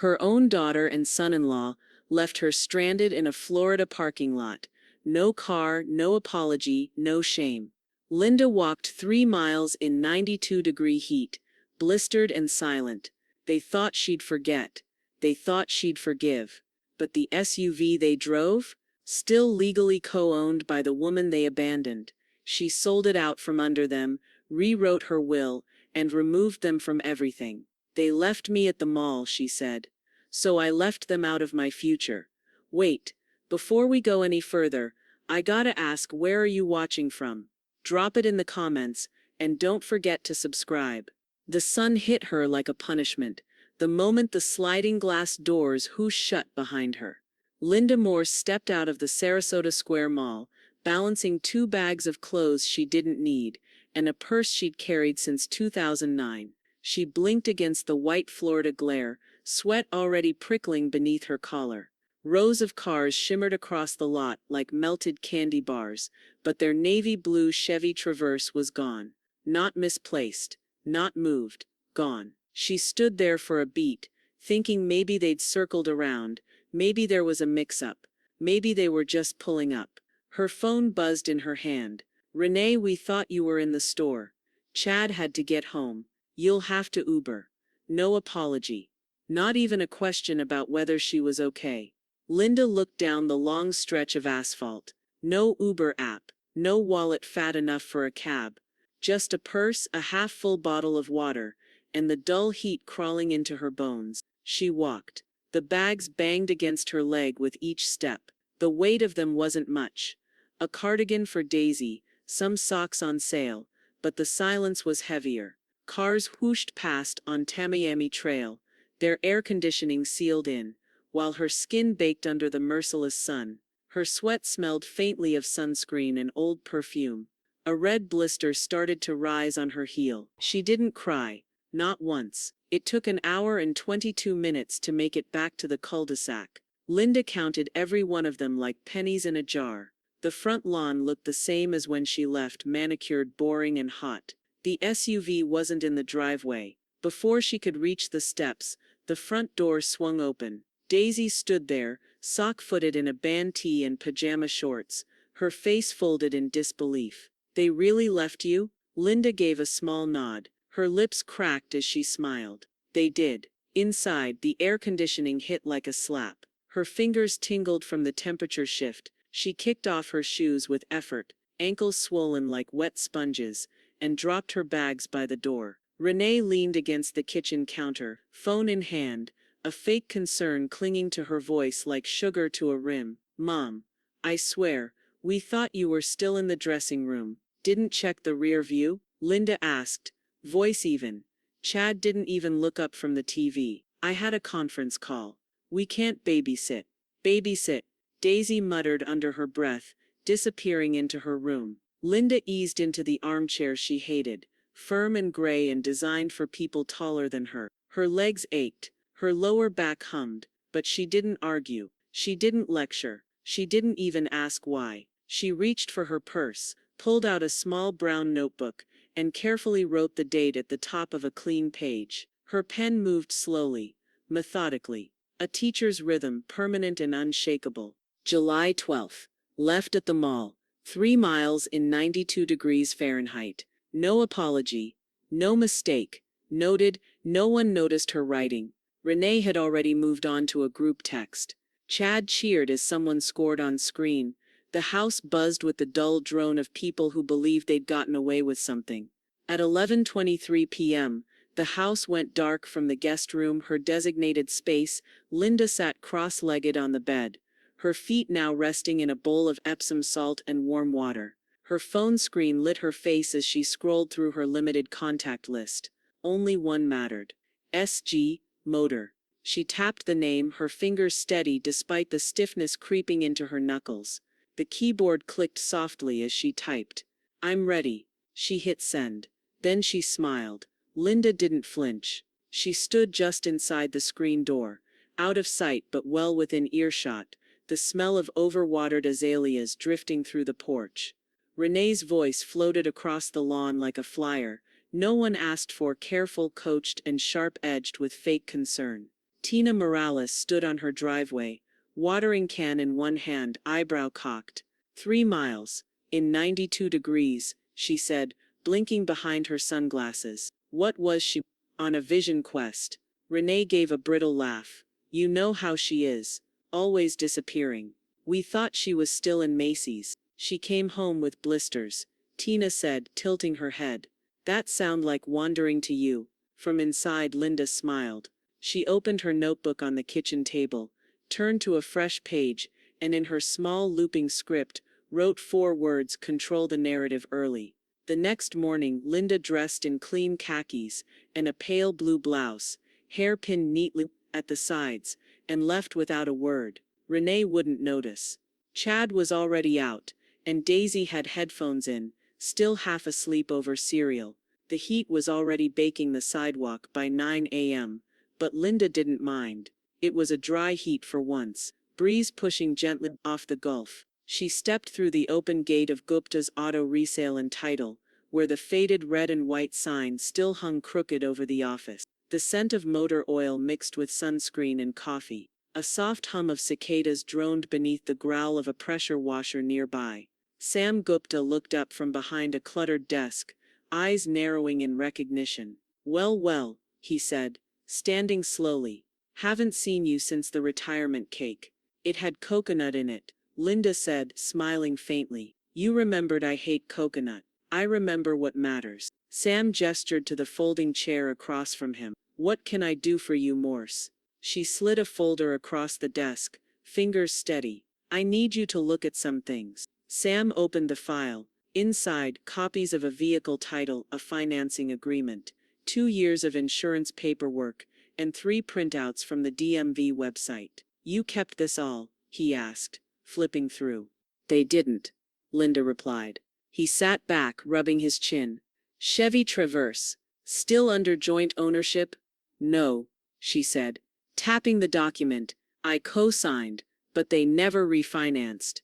Her own daughter and son-in-law left her stranded in a Florida parking lot. No car, no apology, no shame. Linda walked 3 miles in 92-degree heat, blistered and silent. They thought she'd forget. They thought she'd forgive. But the SUV they drove? Still legally co-owned by the woman they abandoned. She sold it out from under them, rewrote her will, and removed them from everything. They left me at the mall, she said. So I left them out of my future. Wait, before we go any further, I gotta ask, where are you watching from? Drop it in the comments, and don't forget to subscribe. The sun hit her like a punishment, the moment the sliding glass doors whooshed shut behind her. Linda Moore stepped out of the Sarasota Square Mall, balancing 2 bags of clothes she didn't need, and a purse she'd carried since 2009. She blinked against the white Florida glare, sweat already prickling beneath her collar. Rows of cars shimmered across the lot like melted candy bars, but their navy blue Chevy Traverse was gone. Not misplaced, not moved, gone. She stood there for a beat, thinking maybe they'd circled around, maybe there was a mix-up, maybe they were just pulling up. Her phone buzzed in her hand. "Renee, we thought you were in the store. Chad had to get home. You'll have to Uber." No apology. Not even a question about whether she was okay. Linda looked down the long stretch of asphalt. No Uber app, no wallet fat enough for a cab. Just a purse, a half-full bottle of water, and the dull heat crawling into her bones. She walked. The bags banged against her leg with each step. The weight of them wasn't much. A cardigan for Daisy, some socks on sale, but the silence was heavier. Cars whooshed past on Tamiami Trail, their air conditioning sealed in, while her skin baked under the merciless sun. Her sweat smelled faintly of sunscreen and old perfume. A red blister started to rise on her heel. She didn't cry, not once. It took an hour and 22 minutes to make it back to the cul-de-sac. Linda counted every one of them like pennies in a jar. The front lawn looked the same as when she left, manicured, boring, and hot. The SUV wasn't in the driveway. Before she could reach the steps, the front door swung open. Daisy stood there, sock-footed in a band tee and pajama shorts, her face folded in disbelief. "They really left you?" Linda gave a small nod. Her lips cracked as she smiled. "They did." Inside, the air conditioning hit like a slap. Her fingers tingled from the temperature shift. She kicked off her shoes with effort, ankles swollen like wet sponges, and dropped her bags by the door. Renee leaned against the kitchen counter, phone in hand, a fake concern clinging to her voice like sugar to a rim. "Mom, I swear, we thought you were still in the dressing room. Didn't check the rear view?" Linda asked, voice even. Chad didn't even look up from the TV. "I had a conference call. We can't babysit." "Babysit," Daisy muttered under her breath, disappearing into her room. Linda eased into the armchair she hated, firm and gray and designed for people taller than her. Her legs ached, her lower back hummed, but she didn't argue. She didn't lecture. She didn't even ask why. She reached for her purse, pulled out a small brown notebook, and carefully wrote the date at the top of a clean page. Her pen moved slowly, methodically, a teacher's rhythm, permanent and unshakable. July 12th. Left at the mall. 3 miles in 92 degrees Fahrenheit. No apology. No mistake. Noted, no one noticed her writing. Renee had already moved on to a group text. Chad cheered as someone scored on screen. The house buzzed with the dull drone of people who believed they'd gotten away with something. At 11:23 p.m., the house went dark from the guest room, her designated space. Linda sat cross-legged on the bed, her feet now resting in a bowl of Epsom salt and warm water. Her phone screen lit her face as she scrolled through her limited contact list. Only one mattered. SG, Motor. She tapped the name, her fingers steady despite the stiffness creeping into her knuckles. The keyboard clicked softly as she typed. "I'm ready." She hit send. Then she smiled. Linda didn't flinch. She stood just inside the screen door, out of sight but well within earshot, the smell of overwatered azaleas drifting through the porch. Renee's voice floated across the lawn like a flyer. No one asked for, careful, coached, and sharp-edged with fake concern. Tina Morales stood on her driveway, watering can in one hand, eyebrow cocked. 3 miles. In 92 degrees, she said, blinking behind her sunglasses. What was she? On a vision quest. Renee gave a brittle laugh. You know how she is. Always disappearing. We thought she was still in Macy's. She came home with blisters. Tina said, tilting her head. That sound like wandering to you. From inside, Linda smiled. She opened her notebook on the kitchen table, turned to a fresh page, and in her small looping script, wrote 4 words: control the narrative early. The next morning, Linda dressed in clean khakis and a pale blue blouse, hair pinned neatly at the sides, and left without a word. Renee wouldn't notice. Chad was already out, and Daisy had headphones in, still half asleep over cereal. The heat was already baking the sidewalk by 9 a.m., but Linda didn't mind. It was a dry heat for once, breeze pushing gently off the Gulf. She stepped through the open gate of Gupta's Auto Resale and Title, where the faded red and white sign still hung crooked over the office. The scent of motor oil mixed with sunscreen and coffee. A soft hum of cicadas droned beneath the growl of a pressure washer nearby. Sam Gupta looked up from behind a cluttered desk, eyes narrowing in recognition. Well, well, he said, standing slowly. Haven't seen you since the retirement cake. It had coconut in it, Linda said, smiling faintly. You remembered I hate coconut. I remember what matters. Sam gestured to the folding chair across from him. What can I do for you, Morse? She slid a folder across the desk, fingers steady. I need you to look at some things. Sam opened the file. Inside, copies of a vehicle title, a financing agreement, 2 years of insurance paperwork, and 3 printouts from the DMV website. You kept this all? He asked, flipping through. They didn't, Linda replied. He sat back, rubbing his chin. Chevy Traverse. Still under joint ownership? No, she said, tapping the document. I co-signed, but they never refinanced.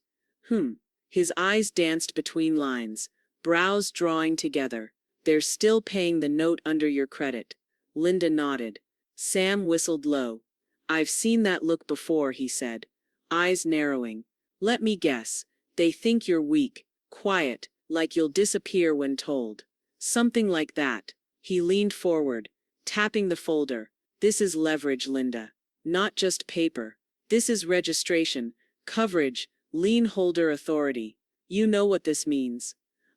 His eyes danced between lines, brows drawing together. They're still paying the note under your credit. Linda nodded. Sam whistled low. I've seen that look before, he said, eyes narrowing. Let me guess. They think you're weak, quiet, like you'll disappear when told. Something like that. He leaned forward, tapping the folder. This is leverage, Linda. Not just paper. This is registration, coverage, lien holder authority. You know what this means.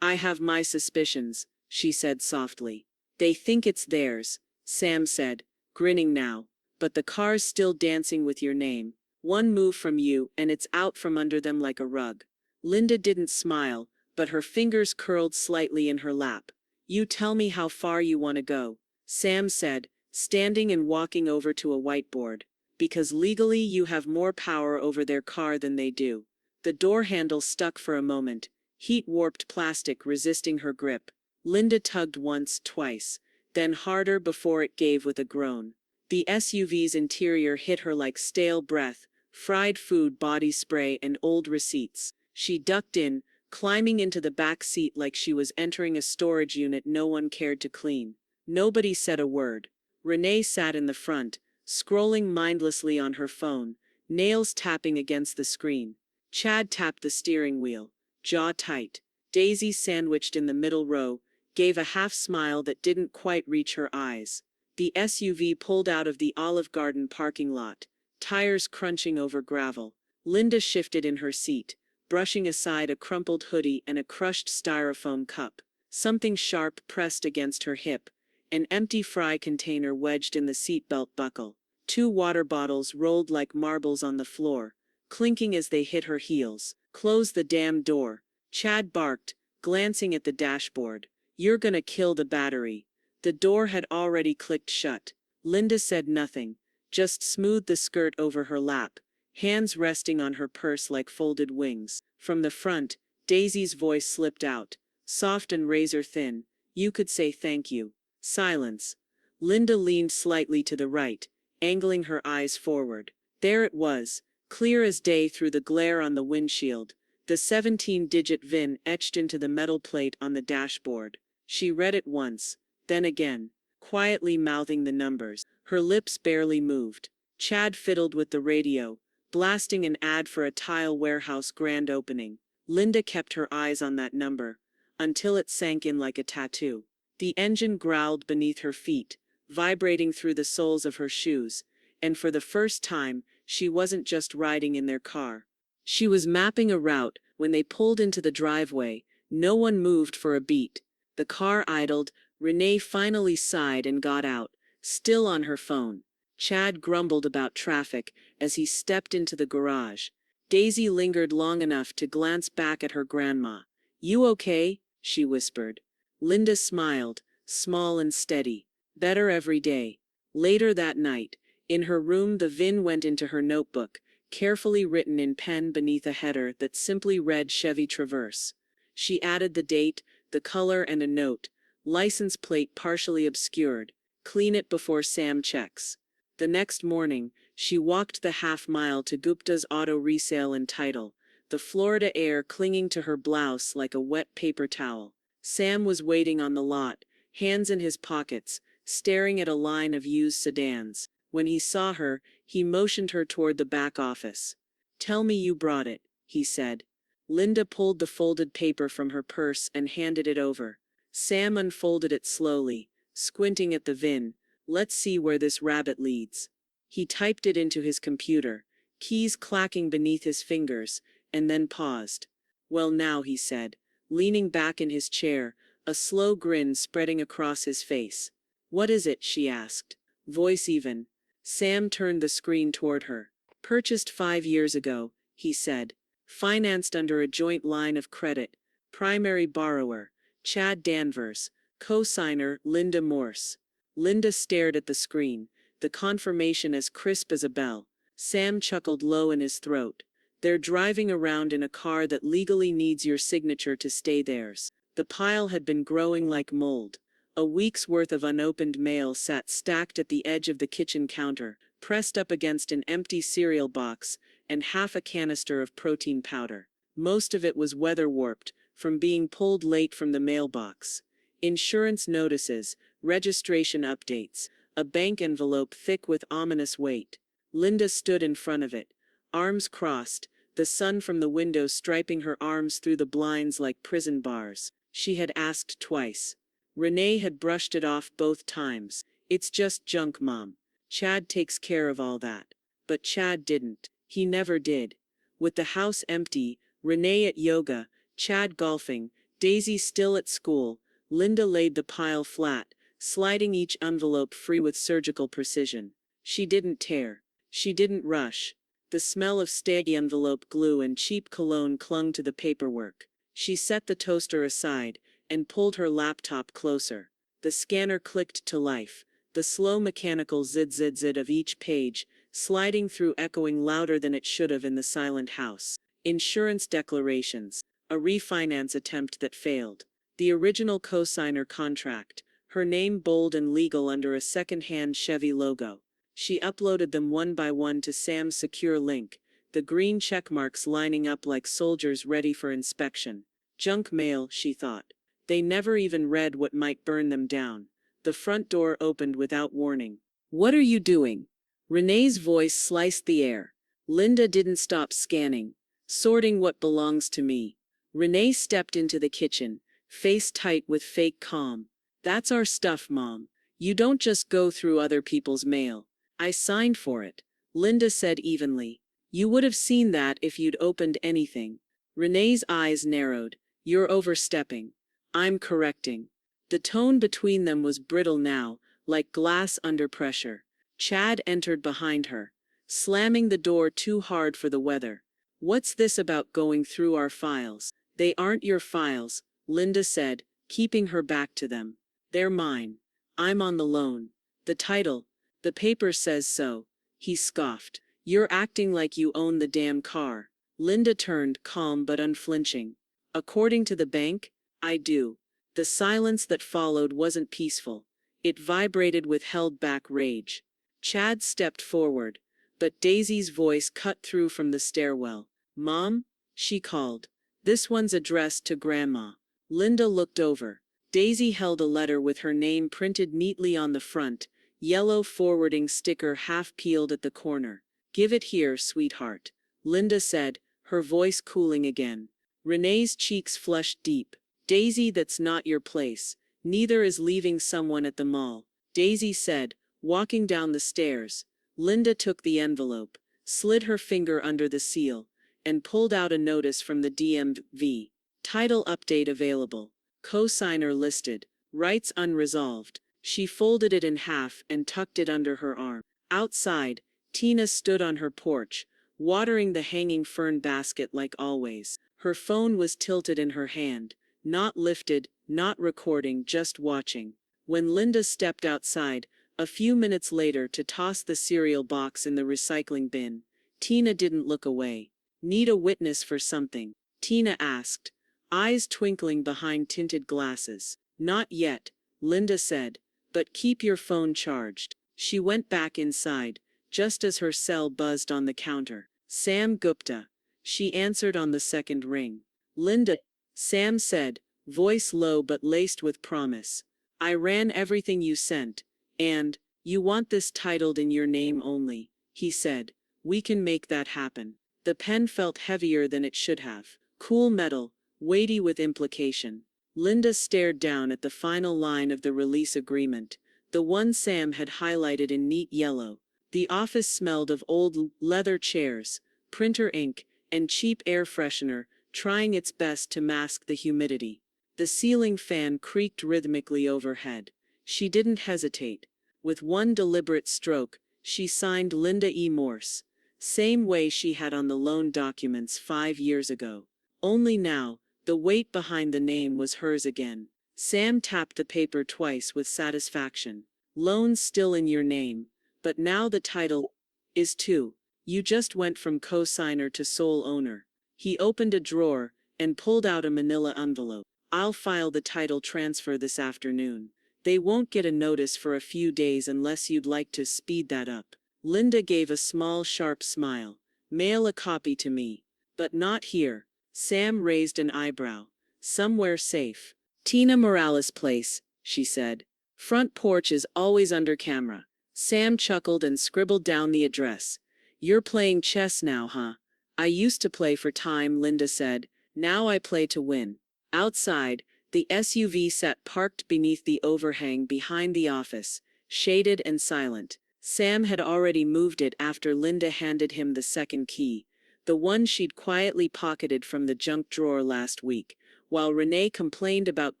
I have my suspicions, she said softly. They think it's theirs, Sam said, grinning now. But the car's still dancing with your name. One move from you and it's out from under them like a rug. Linda didn't smile, but her fingers curled slightly in her lap. You tell me how far you want to go, Sam said, standing and walking over to a whiteboard. Because legally you have more power over their car than they do. The door handle stuck for a moment, heat-warped plastic resisting her grip. Linda tugged once, twice, then harder before it gave with a groan. The SUV's interior hit her like stale breath, fried food, body spray, and old receipts. She ducked in, climbing into the back seat like she was entering a storage unit no one cared to clean. Nobody said a word. Renee sat in the front, scrolling mindlessly on her phone, nails tapping against the screen. Chad tapped the steering wheel, jaw tight. Daisy, sandwiched in the middle row, gave a half smile that didn't quite reach her eyes. The SUV pulled out of the Olive Garden parking lot, tires crunching over gravel. Linda shifted in her seat, brushing aside a crumpled hoodie and a crushed styrofoam cup. Something sharp pressed against her hip, an empty fry container wedged in the seatbelt buckle. 2 water bottles rolled like marbles on the floor, clinking as they hit her heels. Close the damn door, Chad barked, glancing at the dashboard. You're gonna kill the battery. The door had already clicked shut. Linda said nothing, just smoothed the skirt over her lap, hands resting on her purse like folded wings. From the front, Daisy's voice slipped out, soft and razor thin. You could say thank you. Silence. Linda leaned slightly to the right, angling her eyes forward. There it was, clear as day through the glare on the windshield, the 17-digit VIN etched into the metal plate on the dashboard. She read it once, then again, quietly mouthing the numbers. Her lips barely moved. Chad fiddled with the radio, blasting an ad for a tile warehouse grand opening. Linda kept her eyes on that number, until it sank in like a tattoo. The engine growled beneath her feet, vibrating through the soles of her shoes, and for the first time, she wasn't just riding in their car. She was mapping a route. When they pulled into the driveway, no one moved for a beat. The car idled. Renee finally sighed and got out, still on her phone. Chad grumbled about traffic as he stepped into the garage. Daisy lingered long enough to glance back at her grandma. "You okay?" she whispered. Linda smiled, small and steady. "Better every day." Later that night, in her room, the VIN went into her notebook, carefully written in pen beneath a header that simply read Chevy Traverse. She added the date, the color, and a note. "License plate partially obscured. Clean it before Sam checks." The next morning, she walked the half-mile to Gupta's Auto Resale and Title, the Florida air clinging to her blouse like a wet paper towel. Sam was waiting on the lot, hands in his pockets, staring at a line of used sedans. When he saw her, he motioned her toward the back office. "Tell me you brought it," he said. Linda pulled the folded paper from her purse and handed it over. Sam unfolded it slowly, squinting at the VIN. "Let's see where this rabbit leads." He typed it into his computer, keys clacking beneath his fingers, and then paused. "Well now," he said, leaning back in his chair, a slow grin spreading across his face. "What is it?" she asked. Voice even. Sam turned the screen toward her. "Purchased 5 years ago," he said. "Financed under a joint line of credit. Primary borrower, Chad Danvers. Co-signer, Linda Morse." Linda stared at the screen, the confirmation as crisp as a bell. Sam chuckled low in his throat. "They're driving around in a car that legally needs your signature to stay theirs." The pile had been growing like mold. A week's worth of unopened mail sat stacked at the edge of the kitchen counter, pressed up against an empty cereal box and half a canister of protein powder. Most of it was weather-warped, from being pulled late from the mailbox. Insurance notices, registration updates, a bank envelope thick with ominous weight. Linda stood in front of it, arms crossed, the sun from the window striping her arms through the blinds like prison bars. She had asked twice. Renee had brushed it off both times. "It's just junk, Mom. Chad takes care of all that." But Chad didn't. He never did. With the house empty, Renee at yoga, Chad golfing, Daisy still at school, Linda laid the pile flat, sliding each envelope free with surgical precision. She didn't tear. She didn't rush. The smell of stale envelope glue and cheap cologne clung to the paperwork. She set the toaster aside and pulled her laptop closer. The scanner clicked to life, the slow mechanical zid-zid-zid of each page, sliding through, echoing louder than it should have in the silent house. Insurance declarations. A refinance attempt that failed. The original co-signer contract, her name bold and legal under a second-hand Chevy logo. She uploaded them one by one to Sam's secure link, the green checkmarks lining up like soldiers ready for inspection. Junk mail, she thought. They never even read what might burn them down. The front door opened without warning. "What are you doing?" Renee's voice sliced the air. Linda didn't stop scanning. "Sorting what belongs to me." Renee stepped into the kitchen, face tight with fake calm. "That's our stuff, Mom. You don't just go through other people's mail." "I signed for it," Linda said evenly. "You would have seen that if you'd opened anything." Renee's eyes narrowed. "You're overstepping." "I'm correcting." The tone between them was brittle now, like glass under pressure. Chad entered behind her, slamming the door too hard for the weather. "What's this about going through our files?" "They aren't your files," Linda said, keeping her back to them. "They're mine. I'm on the loan. The title. The paper says so." He scoffed. "You're acting like you own the damn car." Linda turned, calm but unflinching. "According to the bank, I do." The silence that followed wasn't peaceful. It vibrated with held-back rage. Chad stepped forward, but Daisy's voice cut through from the stairwell. "Mom?" she called. "This one's addressed to Grandma." Linda looked over. Daisy held a letter with her name printed neatly on the front, yellow forwarding sticker half peeled at the corner. Give it here, sweetheart, Linda said, her voice cooling again. Renee's cheeks flushed deep. Daisy, that's not your place. Neither is leaving someone at the mall, Daisy said, walking down the stairs. Linda took the envelope, slid her finger under the seal, and pulled out a notice from the DMV. Title update available. Co-signer listed. Rights unresolved. She folded it in half and tucked it under her arm. Outside, Tina stood on her porch, watering the hanging fern basket like always. Her phone was tilted in her hand, not lifted, not recording, just watching. When Linda stepped outside, a few minutes later to toss the cereal box in the recycling bin, Tina didn't look away. Need a witness for something? Tina asked, eyes twinkling behind tinted glasses. Not yet, Linda said, but keep your phone charged. She went back inside, just as her cell buzzed on the counter. Sam Gupta. She answered on the second ring. Linda, Sam said, voice low but laced with promise. I ran everything you sent, and, you want this titled in your name only, he said. We can make that happen. The pen felt heavier than it should have. Cool metal, weighty with implication. Linda stared down at the final line of the release agreement, the one Sam had highlighted in neat yellow. The office smelled of old leather chairs, printer ink, and cheap air freshener, trying its best to mask the humidity. The ceiling fan creaked rhythmically overhead. She didn't hesitate. With one deliberate stroke, she signed Linda E. Morse, same way she had on the loan documents 5 years ago. Only now, the weight behind the name was hers again. Sam tapped the paper twice with satisfaction. Loans still in your name, but now the title is too. You just went from co-signer to sole owner. He opened a drawer and pulled out a manila envelope. I'll file the title transfer this afternoon. They won't get a notice for a few days unless you'd like to speed that up. Linda gave a small, sharp smile. Mail a copy to me. But not here. Sam raised an eyebrow. Somewhere safe. Tina Morales' place, she said. Front porch is always under camera. Sam chuckled and scribbled down the address. You're playing chess now, huh? I used to play for time, Linda said. Now I play to win. Outside, the SUV sat parked beneath the overhang behind the office, shaded and silent. Sam had already moved it after Linda handed him the second key, the one she'd quietly pocketed from the junk drawer last week, while Renee complained about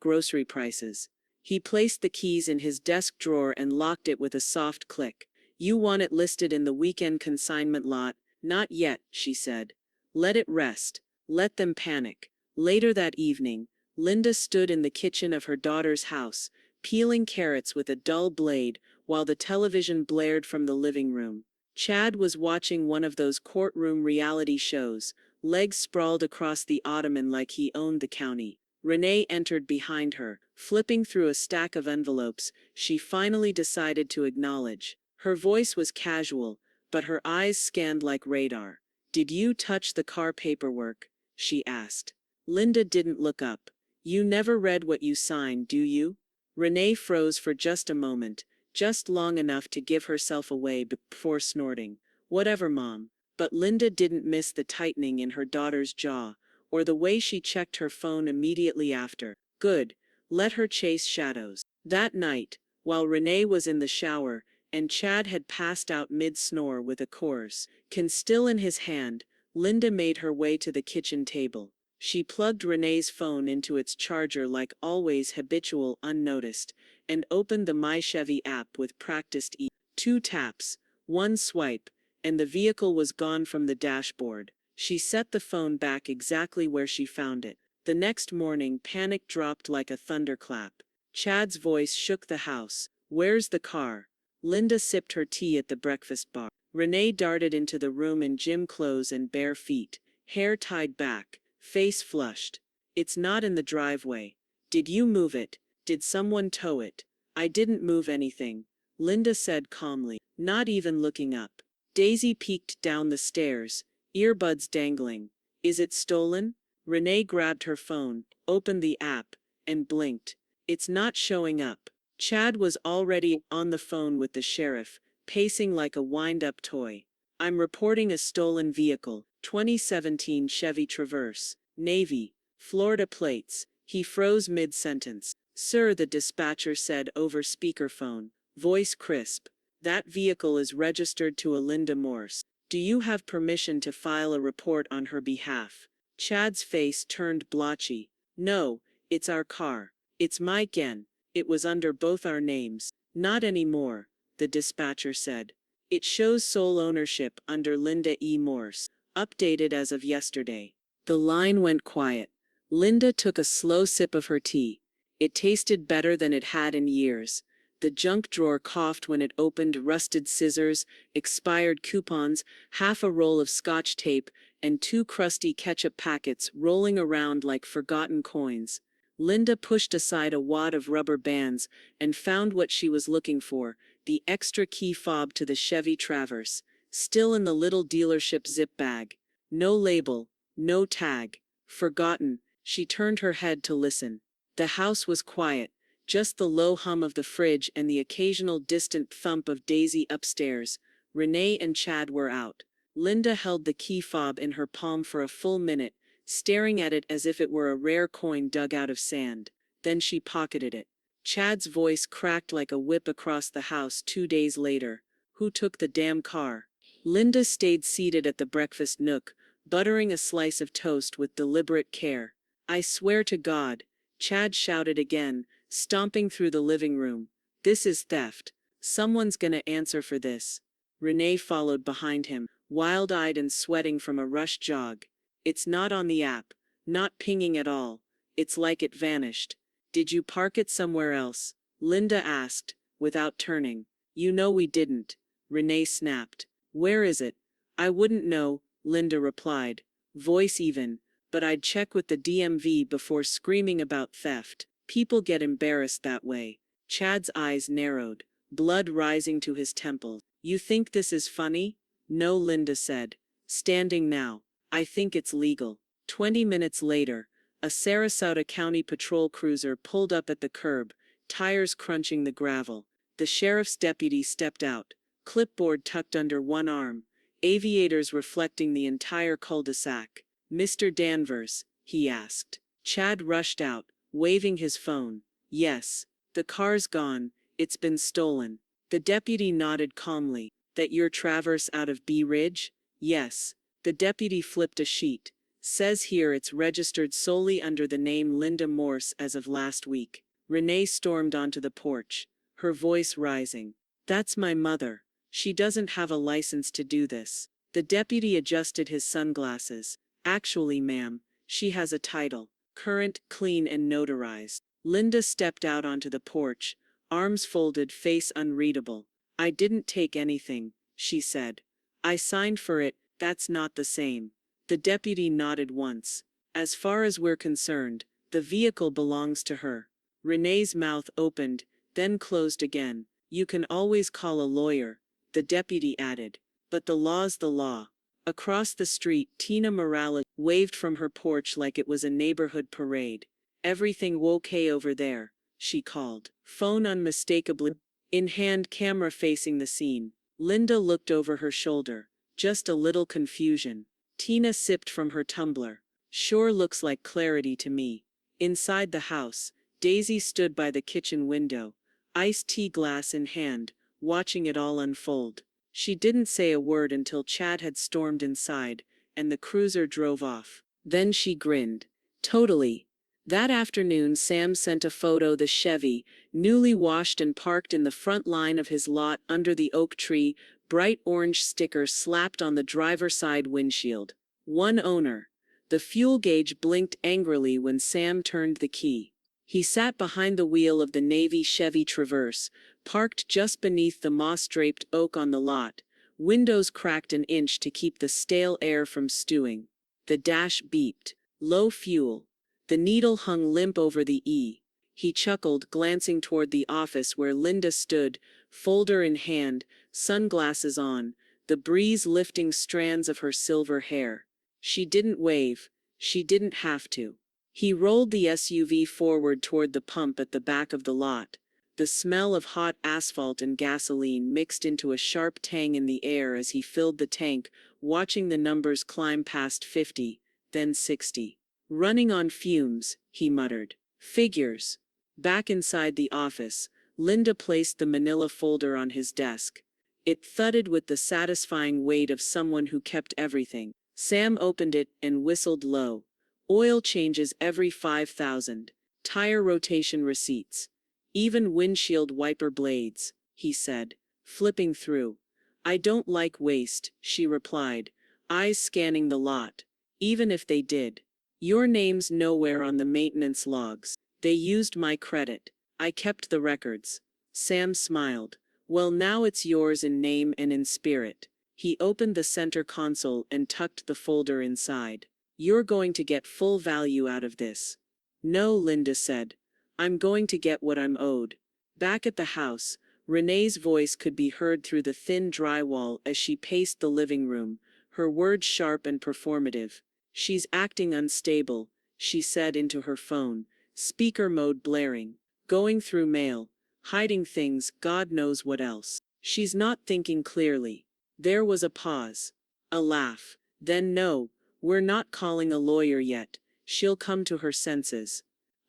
grocery prices. He placed the keys in his desk drawer and locked it with a soft click. You want it listed in the weekend consignment lot? Not yet, she said. Let it rest. Let them panic. Later that evening, Linda stood in the kitchen of her daughter's house, peeling carrots with a dull blade, while the television blared from the living room. Chad was watching one of those courtroom reality shows, legs sprawled across the ottoman like he owned the county. Renee entered behind her, flipping through a stack of envelopes she finally decided to acknowledge. Her voice was casual, but her eyes scanned like radar. Did you touch the car paperwork? She asked. Linda didn't look up. You never read what you signed, do you? Renee froze for just a moment, just long enough to give herself away before snorting. Whatever, Mom. But Linda didn't miss the tightening in her daughter's jaw, or the way she checked her phone immediately after. Good. Let her chase shadows. That night, while Renee was in the shower, and Chad had passed out mid-snore with a Coors can still in his hand, Linda made her way to the kitchen table. She plugged Renee's phone into its charger like always habitual unnoticed, and opened the My Chevy app with practiced ease. 2 taps, 1 swipe, and the vehicle was gone from the dashboard. She set the phone back exactly where she found it. The next morning, panic dropped like a thunderclap. Chad's voice shook the house. Where's the car? Linda sipped her tea at the breakfast bar. Renee darted into the room in gym clothes and bare feet, hair tied back, face flushed. It's not in the driveway. Did you move it? Did someone tow it? I didn't move anything, Linda said calmly, not even looking up. Daisy peeked down the stairs, earbuds dangling. Is it stolen? Renee grabbed her phone, opened the app, and blinked. It's not showing up. Chad was already on the phone with the sheriff, pacing like a wind-up toy. I'm reporting a stolen vehicle, 2017 Chevy Traverse, Navy, Florida plates. He froze mid-sentence. Sir, the dispatcher said over speakerphone, voice crisp. That vehicle is registered to a Linda Morse. Do you have permission to file a report on her behalf? Chad's face turned blotchy. No, it's our car. It's my gen. It was under both our names. Not anymore, the dispatcher said. It shows sole ownership under Linda E. Morse, updated as of yesterday. The line went quiet. Linda took a slow sip of her tea. It tasted better than it had in years. The junk drawer coughed when it opened rusted scissors, expired coupons, half a roll of Scotch tape, and two crusty ketchup packets rolling around like forgotten coins. Linda pushed aside a wad of rubber bands and found what she was looking for, the extra key fob to the Chevy Traverse, still in the little dealership zip bag. No label, no tag. Forgotten. She turned her head to listen. The house was quiet, just the low hum of the fridge and the occasional distant thump of Daisy upstairs. Renee and Chad were out. Linda held the key fob in her palm for a full minute, staring at it as if it were a rare coin dug out of sand. Then she pocketed it. Chad's voice cracked like a whip across the house 2 days later. Who took the damn car? Linda stayed seated at the breakfast nook, buttering a slice of toast with deliberate care. I swear to God, Chad shouted again, stomping through the living room. This is theft. Someone's gonna answer for this. Renee followed behind him, wild-eyed and sweating from a rush jog. It's not on the app. Not pinging at all. It's like it vanished. Did you park it somewhere else? Linda asked, without turning. You know we didn't. Renee snapped. Where is it? I wouldn't know, Linda replied, voice even, but I'd check with the DMV before screaming about theft. People get embarrassed that way. Chad's eyes narrowed, blood rising to his temples. You think this is funny? No, Linda said. Standing now. I think it's legal. 20 minutes later, a Sarasota County patrol cruiser pulled up at the curb, tires crunching the gravel. The sheriff's deputy stepped out, clipboard tucked under one arm, aviators reflecting the entire cul-de-sac. Mr. Danvers, he asked. Chad rushed out, waving his phone. Yes. The car's gone. It's been stolen. The deputy nodded calmly. That your Traverse out of Bee Ridge? Yes. The deputy flipped a sheet. Says here it's registered solely under the name Linda Morse as of last week. Renee stormed onto the porch, her voice rising. That's my mother. She doesn't have a license to do this. The deputy adjusted his sunglasses. Actually, ma'am, she has a title. Current, clean and notarized. Linda stepped out onto the porch, arms folded, face unreadable. I didn't take anything, she said. I signed for it. That's not the same. The deputy nodded once. As far as we're concerned, the vehicle belongs to her. Renee's mouth opened, then closed again. You can always call a lawyer, the deputy added. But the law's the law. Across the street, Tina Morales waved from her porch like it was a neighborhood parade. Everything okay over there, she called. Phone unmistakably in hand, camera facing the scene. Linda looked over her shoulder. Just a little confusion. Tina sipped from her tumbler. Sure looks like clarity to me. Inside the house, Daisy stood by the kitchen window, iced tea glass in hand, watching it all unfold. She didn't say a word until Chad had stormed inside, and the cruiser drove off. Then she grinned. Totally. That afternoon Sam sent a photo the Chevy, newly washed and parked in the front line of his lot under the oak tree, bright orange sticker slapped on the driver's side windshield. One owner. The fuel gauge blinked angrily when Sam turned the key. He sat behind the wheel of the Navy Chevy Traverse, parked just beneath the moss-draped oak on the lot, windows cracked an inch to keep the stale air from stewing. The dash beeped. Low fuel. The needle hung limp over the E. He chuckled, glancing toward the office where Linda stood, folder in hand, sunglasses on, the breeze lifting strands of her silver hair. She didn't wave. She didn't have to. He rolled the SUV forward toward the pump at the back of the lot. The smell of hot asphalt and gasoline mixed into a sharp tang in the air as he filled the tank, watching the numbers climb past 50, then 60. Running on fumes, he muttered. Figures. Back inside the office, Linda placed the manila folder on his desk. It thudded with the satisfying weight of someone who kept everything. Sam opened it and whistled low. Oil changes every 5,000. Tire rotation receipts. Even windshield wiper blades, he said, flipping through. I don't like waste, she replied, eyes scanning the lot. Even if they did. Your name's nowhere on the maintenance logs. They used my credit. I kept the records. Sam smiled. Well, now it's yours in name and in spirit. He opened the center console and tucked the folder inside. You're going to get full value out of this. No, Linda said. I'm going to get what I'm owed. Back at the house, Renee's voice could be heard through the thin drywall as she paced the living room, her words sharp and performative. She's acting unstable, she said into her phone, speaker mode blaring, going through mail, hiding things, God knows what else. She's not thinking clearly. There was a pause. A laugh. Then no, we're not calling a lawyer yet. She'll come to her senses.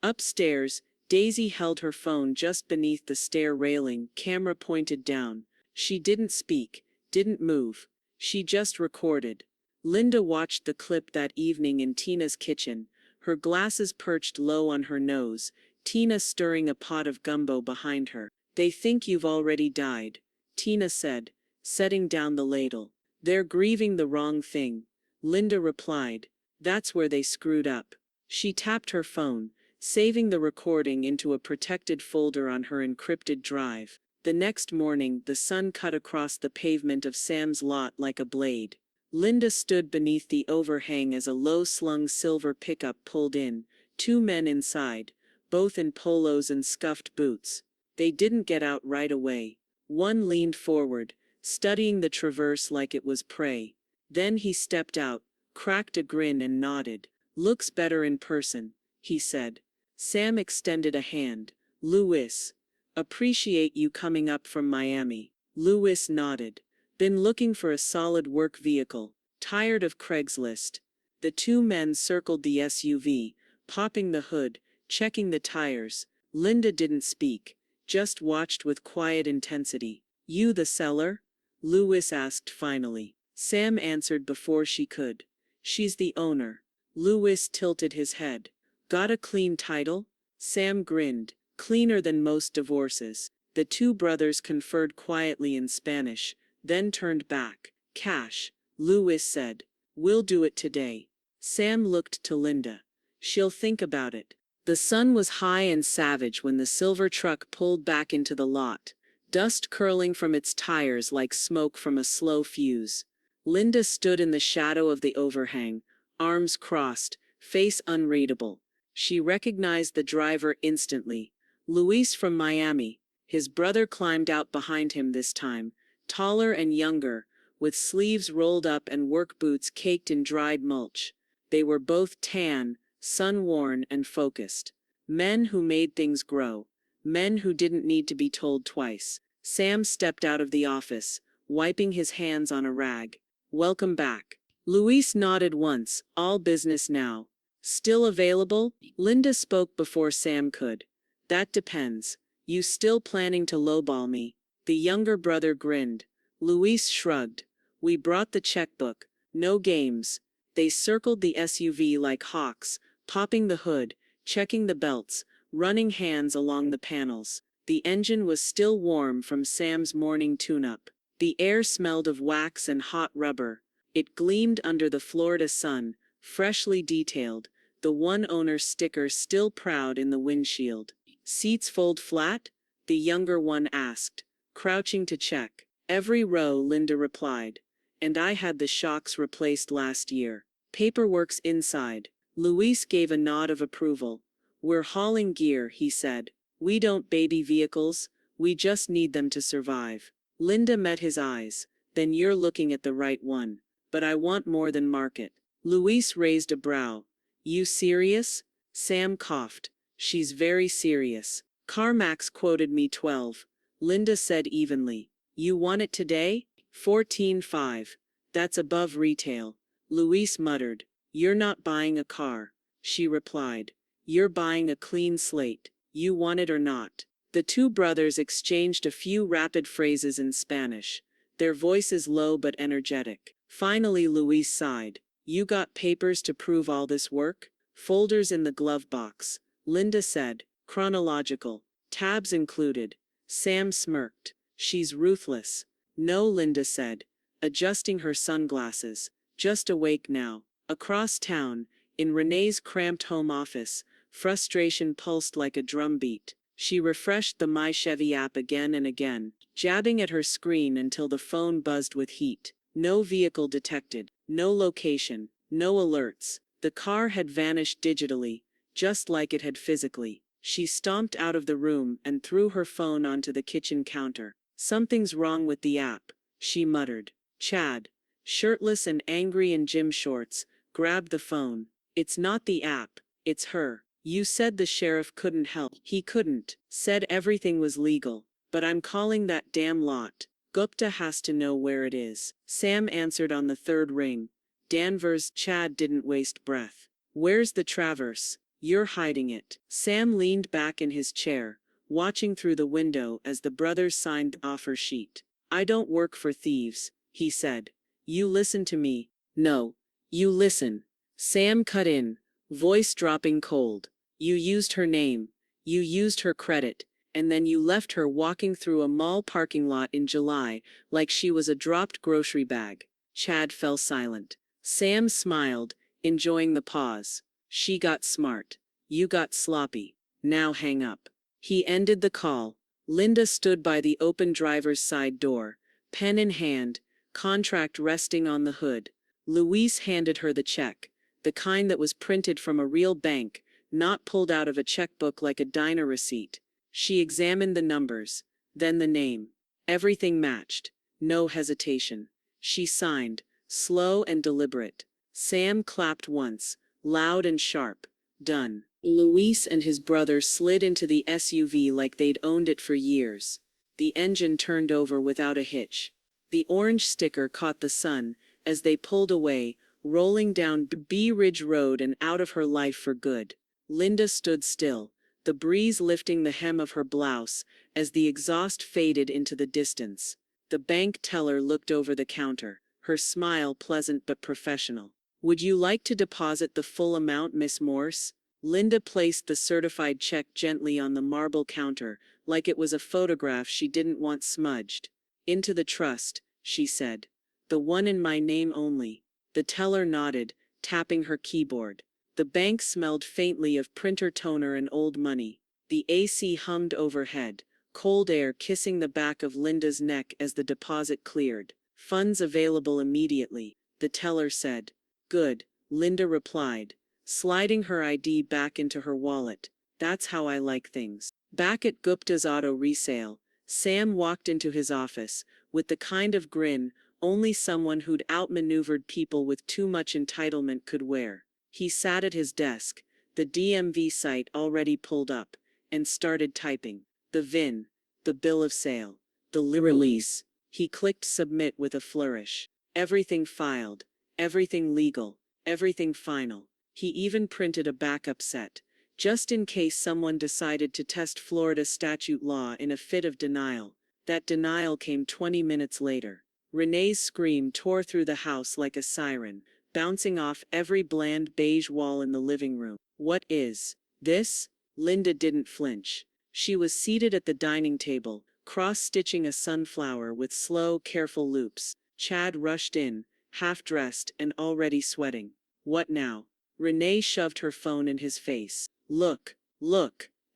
Upstairs, Daisy held her phone just beneath the stair railing, camera pointed down. She didn't speak, didn't move. She just recorded. Linda watched the clip that evening in Tina's kitchen, her glasses perched low on her nose, Tina stirring a pot of gumbo behind her. They think you've already died, Tina said, setting down the ladle. They're grieving the wrong thing, Linda replied. That's where they screwed up. She tapped her phone, saving the recording into a protected folder on her encrypted drive. The next morning, the sun cut across the pavement of Sam's lot like a blade. Linda stood beneath the overhang as a low-slung silver pickup pulled in, two men inside, both in polos and scuffed boots. They didn't get out right away. One leaned forward, studying the traverse like it was prey. Then he stepped out, cracked a grin and nodded. Looks better in person, he said. Sam extended a hand. Louis. Appreciate you coming up from Miami. Louis nodded. Been looking for a solid work vehicle. Tired of Craigslist. The two men circled the SUV, popping the hood, checking the tires. Linda didn't speak, just watched with quiet intensity. You the seller? Louis asked finally. Sam answered before she could. She's the owner. Louis tilted his head. Got a clean title? Sam grinned. Cleaner than most divorces. The two brothers conferred quietly in Spanish, then turned back. Cash, Louis said. We'll do it today. Sam looked to Linda. She'll think about it. The sun was high and savage when the silver truck pulled back into the lot, dust curling from its tires like smoke from a slow fuse. Linda stood in the shadow of the overhang, arms crossed, face unreadable. She recognized the driver instantly. Luis from Miami. His brother climbed out behind him this time, taller and younger, with sleeves rolled up and work boots caked in dried mulch. They were both tan, sun-worn and focused. Men who made things grow. Men who didn't need to be told twice. Sam stepped out of the office, wiping his hands on a rag. Welcome back. Luis nodded once. All business now. Still available? Linda spoke before Sam could. That depends. You still planning to lowball me? The younger brother grinned. Luis shrugged. We brought the checkbook. No games. They circled the SUV like hawks, popping the hood, checking the belts, running hands along the panels. The engine was still warm from Sam's morning tune-up. The air smelled of wax and hot rubber. It gleamed under the Florida sun, freshly detailed, the one owner sticker still proud in the windshield. Seats fold flat? The younger one asked, crouching to check. Every row, Linda replied. And I had the shocks replaced last year. Paperwork's inside. Luis gave a nod of approval. We're hauling gear, he said. We don't baby vehicles, we just need them to survive. Linda met his eyes. Then you're looking at the right one. But I want more than market. Luis raised a brow. You serious? Sam coughed. She's very serious. CarMax quoted me 12. Linda said evenly. You want it today? 14.5. That's above retail. Luis muttered. You're not buying a car. She replied. You're buying a clean slate. You want it or not. The two brothers exchanged a few rapid phrases in Spanish, their voices low but energetic. Finally, Luis sighed. You got papers to prove all this work? Folders in the glove box. Linda said. Chronological. Tabs included. Sam smirked. She's ruthless. No, Linda said, adjusting her sunglasses. Just awake now. Across town, in Renee's cramped home office, frustration pulsed like a drumbeat. She refreshed the My Chevy app again and again, jabbing at her screen until the phone buzzed with heat. No vehicle detected, no location, no alerts. The car had vanished digitally, just like it had physically. She stomped out of the room and threw her phone onto the kitchen counter. Something's wrong with the app, she muttered. Chad, shirtless and angry in gym shorts, grabbed the phone. It's not the app, it's her. You said the sheriff couldn't help. He couldn't. Said everything was legal. But I'm calling that damn lot. Gupta has to know where it is. Sam answered on the third ring. Danvers. Chad didn't waste breath. Where's the Traverse? You're hiding it. Sam leaned back in his chair, watching through the window as the brothers signed the offer sheet. I don't work for thieves, he said. You listen to me. No. You listen. Sam cut in, voice dropping cold. You used her name. You used her credit. And then you left her walking through a mall parking lot in July like she was a dropped grocery bag. Chad fell silent. Sam smiled, enjoying the pause. She got smart. You got sloppy. Now hang up. He ended the call. Linda stood by the open driver's side door, pen in hand, contract resting on the hood. Luis handed her the check, the kind that was printed from a real bank, not pulled out of a checkbook like a diner receipt. She examined the numbers, then the name. Everything matched. No hesitation. She signed, slow and deliberate. Sam clapped once, loud and sharp. Done. Luis and his brother slid into the SUV like they'd owned it for years. The engine turned over without a hitch. The orange sticker caught the sun as they pulled away, rolling down Bee Ridge Road and out of her life for good. Linda stood still, the breeze lifting the hem of her blouse as the exhaust faded into the distance. The bank teller looked over the counter, her smile pleasant but professional. Would you like to deposit the full amount, Miss Morse? Linda placed the certified check gently on the marble counter, like it was a photograph she didn't want smudged. Into the trust, she said. The one in my name only. The teller nodded, tapping her keyboard. The bank smelled faintly of printer toner and old money. The AC hummed overhead, cold air kissing the back of Linda's neck as the deposit cleared. Funds available immediately, the teller said. Good, Linda replied, sliding her ID back into her wallet. That's how I like things. Back at Gupta's auto resale, Sam walked into his office, with the kind of grin only someone who'd outmaneuvered people with too much entitlement could wear. He sat at his desk, the DMV site already pulled up, and started typing. The VIN, the bill of sale, the release. He clicked submit with a flourish. Everything filed, everything legal, everything final. He even printed a backup set, just in case someone decided to test Florida statute law in a fit of denial. That denial came 20 minutes later. Renee's scream tore through the house like a siren, bouncing off every bland beige wall in the living room. What is this? Linda didn't flinch. She was seated at the dining table, cross-stitching a sunflower with slow, careful loops. Chad rushed in, half-dressed and already sweating. What now? Renee shoved her phone in his face. Look,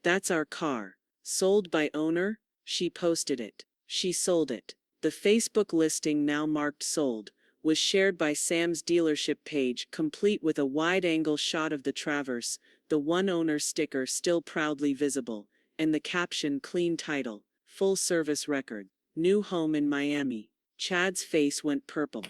that's our car. Sold by owner? She posted it. She sold it. The Facebook listing, now marked sold, was shared by Sam's dealership page, complete with a wide-angle shot of the Traverse, the one-owner sticker still proudly visible, and the caption clean title, full service record, new home in Miami. Chad's face went purple.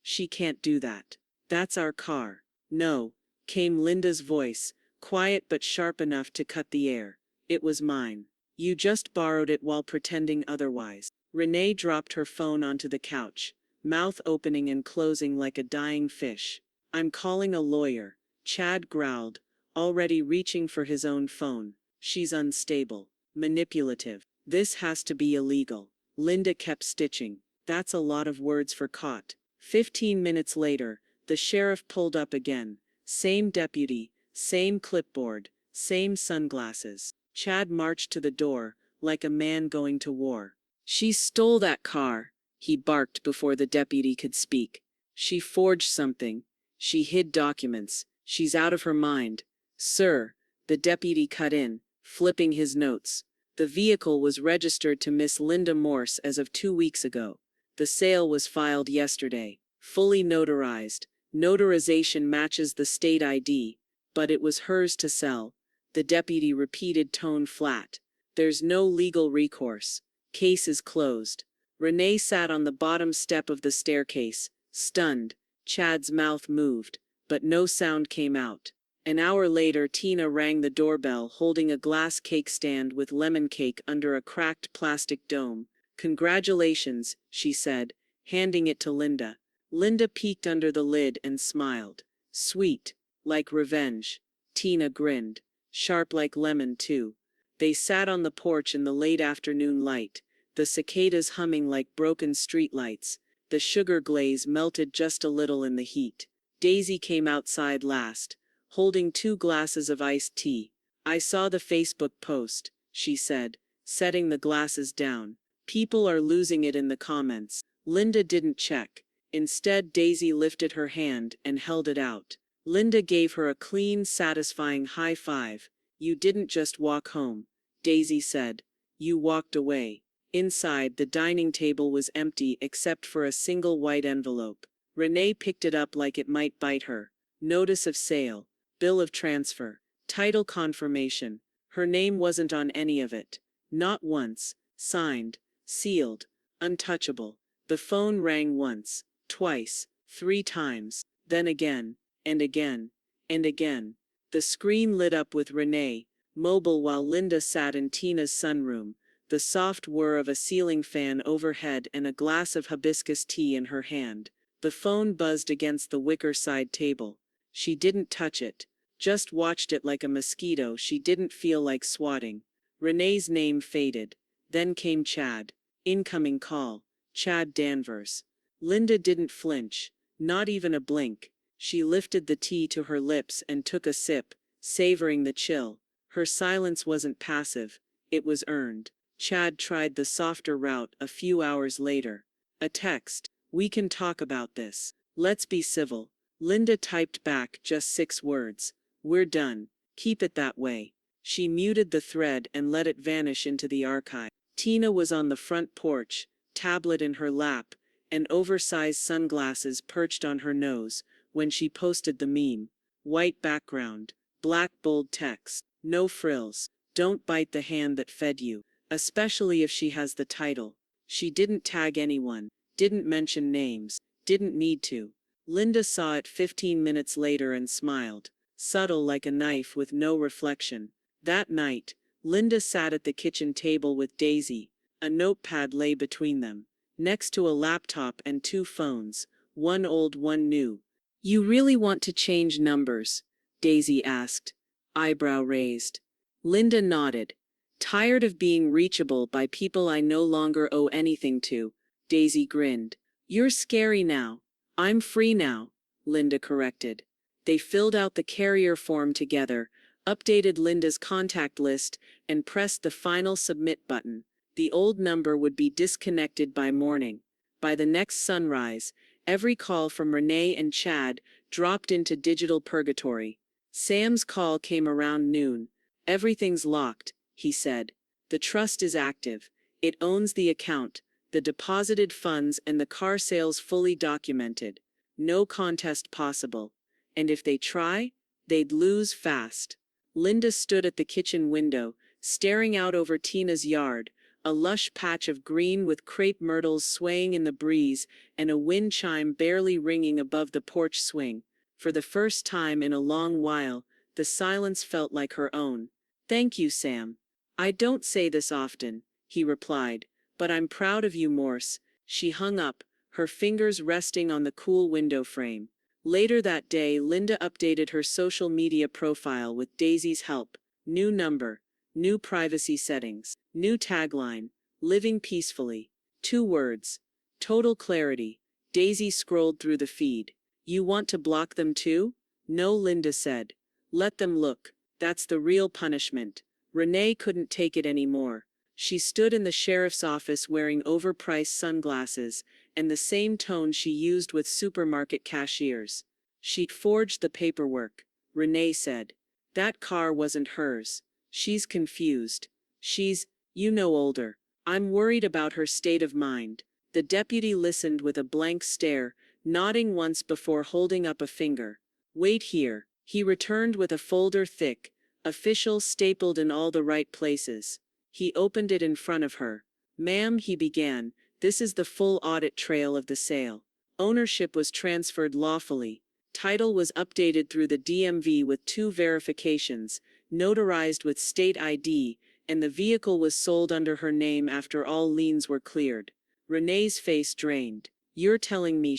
She can't do that. That's our car. No, came Linda's voice, quiet but sharp enough to cut the air. It was mine. You just borrowed it while pretending otherwise. Renee dropped her phone onto the couch, mouth opening and closing like a dying fish. I'm calling a lawyer, Chad growled, already reaching for his own phone. She's unstable, manipulative. This has to be illegal. Linda kept stitching. That's a lot of words for caught. 15 minutes later, the sheriff pulled up again. Same deputy, same clipboard, same sunglasses. Chad marched to the door, like a man going to war. She stole that car, he barked before the deputy could speak. She forged something. She hid documents. She's out of her mind. Sir, the deputy cut in, flipping his notes. The vehicle was registered to Miss Linda Morse as of 2 weeks ago. The sale was filed yesterday, fully notarized. Notarization matches the state ID, but it was hers to sell. The deputy repeated, tone flat. There's no legal recourse. Case is closed. Renee sat on the bottom step of the staircase, stunned. Chad's mouth moved, but no sound came out. An hour later, Tina rang the doorbell holding a glass cake stand with lemon cake under a cracked plastic dome. Congratulations, she said, handing it to Linda. Linda peeked under the lid and smiled. Sweet, like revenge. Tina grinned. Sharp like lemon, too. They sat on the porch in the late afternoon light, the cicadas humming like broken streetlights. The sugar glaze melted just a little in the heat. Daisy came outside last, holding 2 glasses of iced tea. I saw the Facebook post, she said, setting the glasses down. People are losing it in the comments. Linda didn't check. Instead, Daisy lifted her hand and held it out. Linda gave her a clean, satisfying high five. You didn't just walk home, Daisy said. You walked away. Inside, the dining table was empty except for a single white envelope. Renee picked it up like it might bite her. Notice of sale, bill of transfer, title confirmation. Her name wasn't on any of it. Not once. Signed, sealed, untouchable. The phone rang once, twice, 3 times, then again, and again, and again. The screen lit up with Renee, mobile while Linda sat in Tina's sunroom, the soft whir of a ceiling fan overhead and a glass of hibiscus tea in her hand. The phone buzzed against the wicker side table. She didn't touch it, just watched it like a mosquito she didn't feel like swatting. Renee's name faded. Then came Chad. Incoming call. Chad Danvers. Linda didn't flinch, not even a blink. She lifted the tea to her lips and took a sip, savoring the chill. Her silence wasn't passive, it was earned. Chad tried the softer route a few hours later. A text. We can talk about this. Let's be civil. Linda typed back just 6 words. We're done. Keep it that way. She muted the thread and let it vanish into the archive. Tina was on the front porch, tablet in her lap, and oversized sunglasses perched on her nose, when she posted the meme. White background, black bold text, no frills. Don't bite the hand that fed you, especially if she has the title. She didn't tag anyone, didn't mention names, didn't need to. Linda saw it 15 minutes later and smiled, subtle like a knife with no reflection. That night, Linda sat at the kitchen table with Daisy. A notepad lay between them, next to a laptop and 2 phones, one old, one new. You really want to change numbers? Daisy asked, eyebrow raised. Linda nodded. Tired of being reachable by people I no longer owe anything to, Daisy grinned. You're scary now. I'm free now, Linda corrected. They filled out the carrier form together, updated Linda's contact list, and pressed the final submit button. The old number would be disconnected by morning. By the next sunrise, every call from Renee and Chad dropped into digital purgatory. Sam's call came around noon. Everything's locked, he said. The trust is active. It owns the account, the deposited funds and the car sales fully documented. No contest possible. And if they try, they'd lose fast. Linda stood at the kitchen window, staring out over Tina's yard, a lush patch of green with crepe myrtles swaying in the breeze and a wind chime barely ringing above the porch swing. For the first time in a long while, the silence felt like her own. Thank you, Sam. I don't say this often, he replied, but I'm proud of you, Morse. She hung up, her fingers resting on the cool window frame. Later that day, Linda updated her social media profile with Daisy's help. New number, new privacy settings, new tagline, living peacefully. 2 words. Total clarity. Daisy scrolled through the feed. You want to block them too? No, Linda said. Let them look. That's the real punishment. Renee couldn't take it anymore. She stood in the sheriff's office wearing overpriced sunglasses and the same tone she used with supermarket cashiers. She forged the paperwork, Renee said. That car wasn't hers. She's confused. She's, older. I'm worried about her state of mind. The deputy listened with a blank stare, nodding once before holding up a finger. Wait here. He returned with a folder thick, official, stapled in all the right places. He opened it in front of her. Ma'am, he began, this is the full audit trail of the sale. Ownership was transferred lawfully. Title was updated through the DMV with 2 verifications, notarized with state ID, and the vehicle was sold under her name after all liens were cleared. Renee's face drained. You're telling me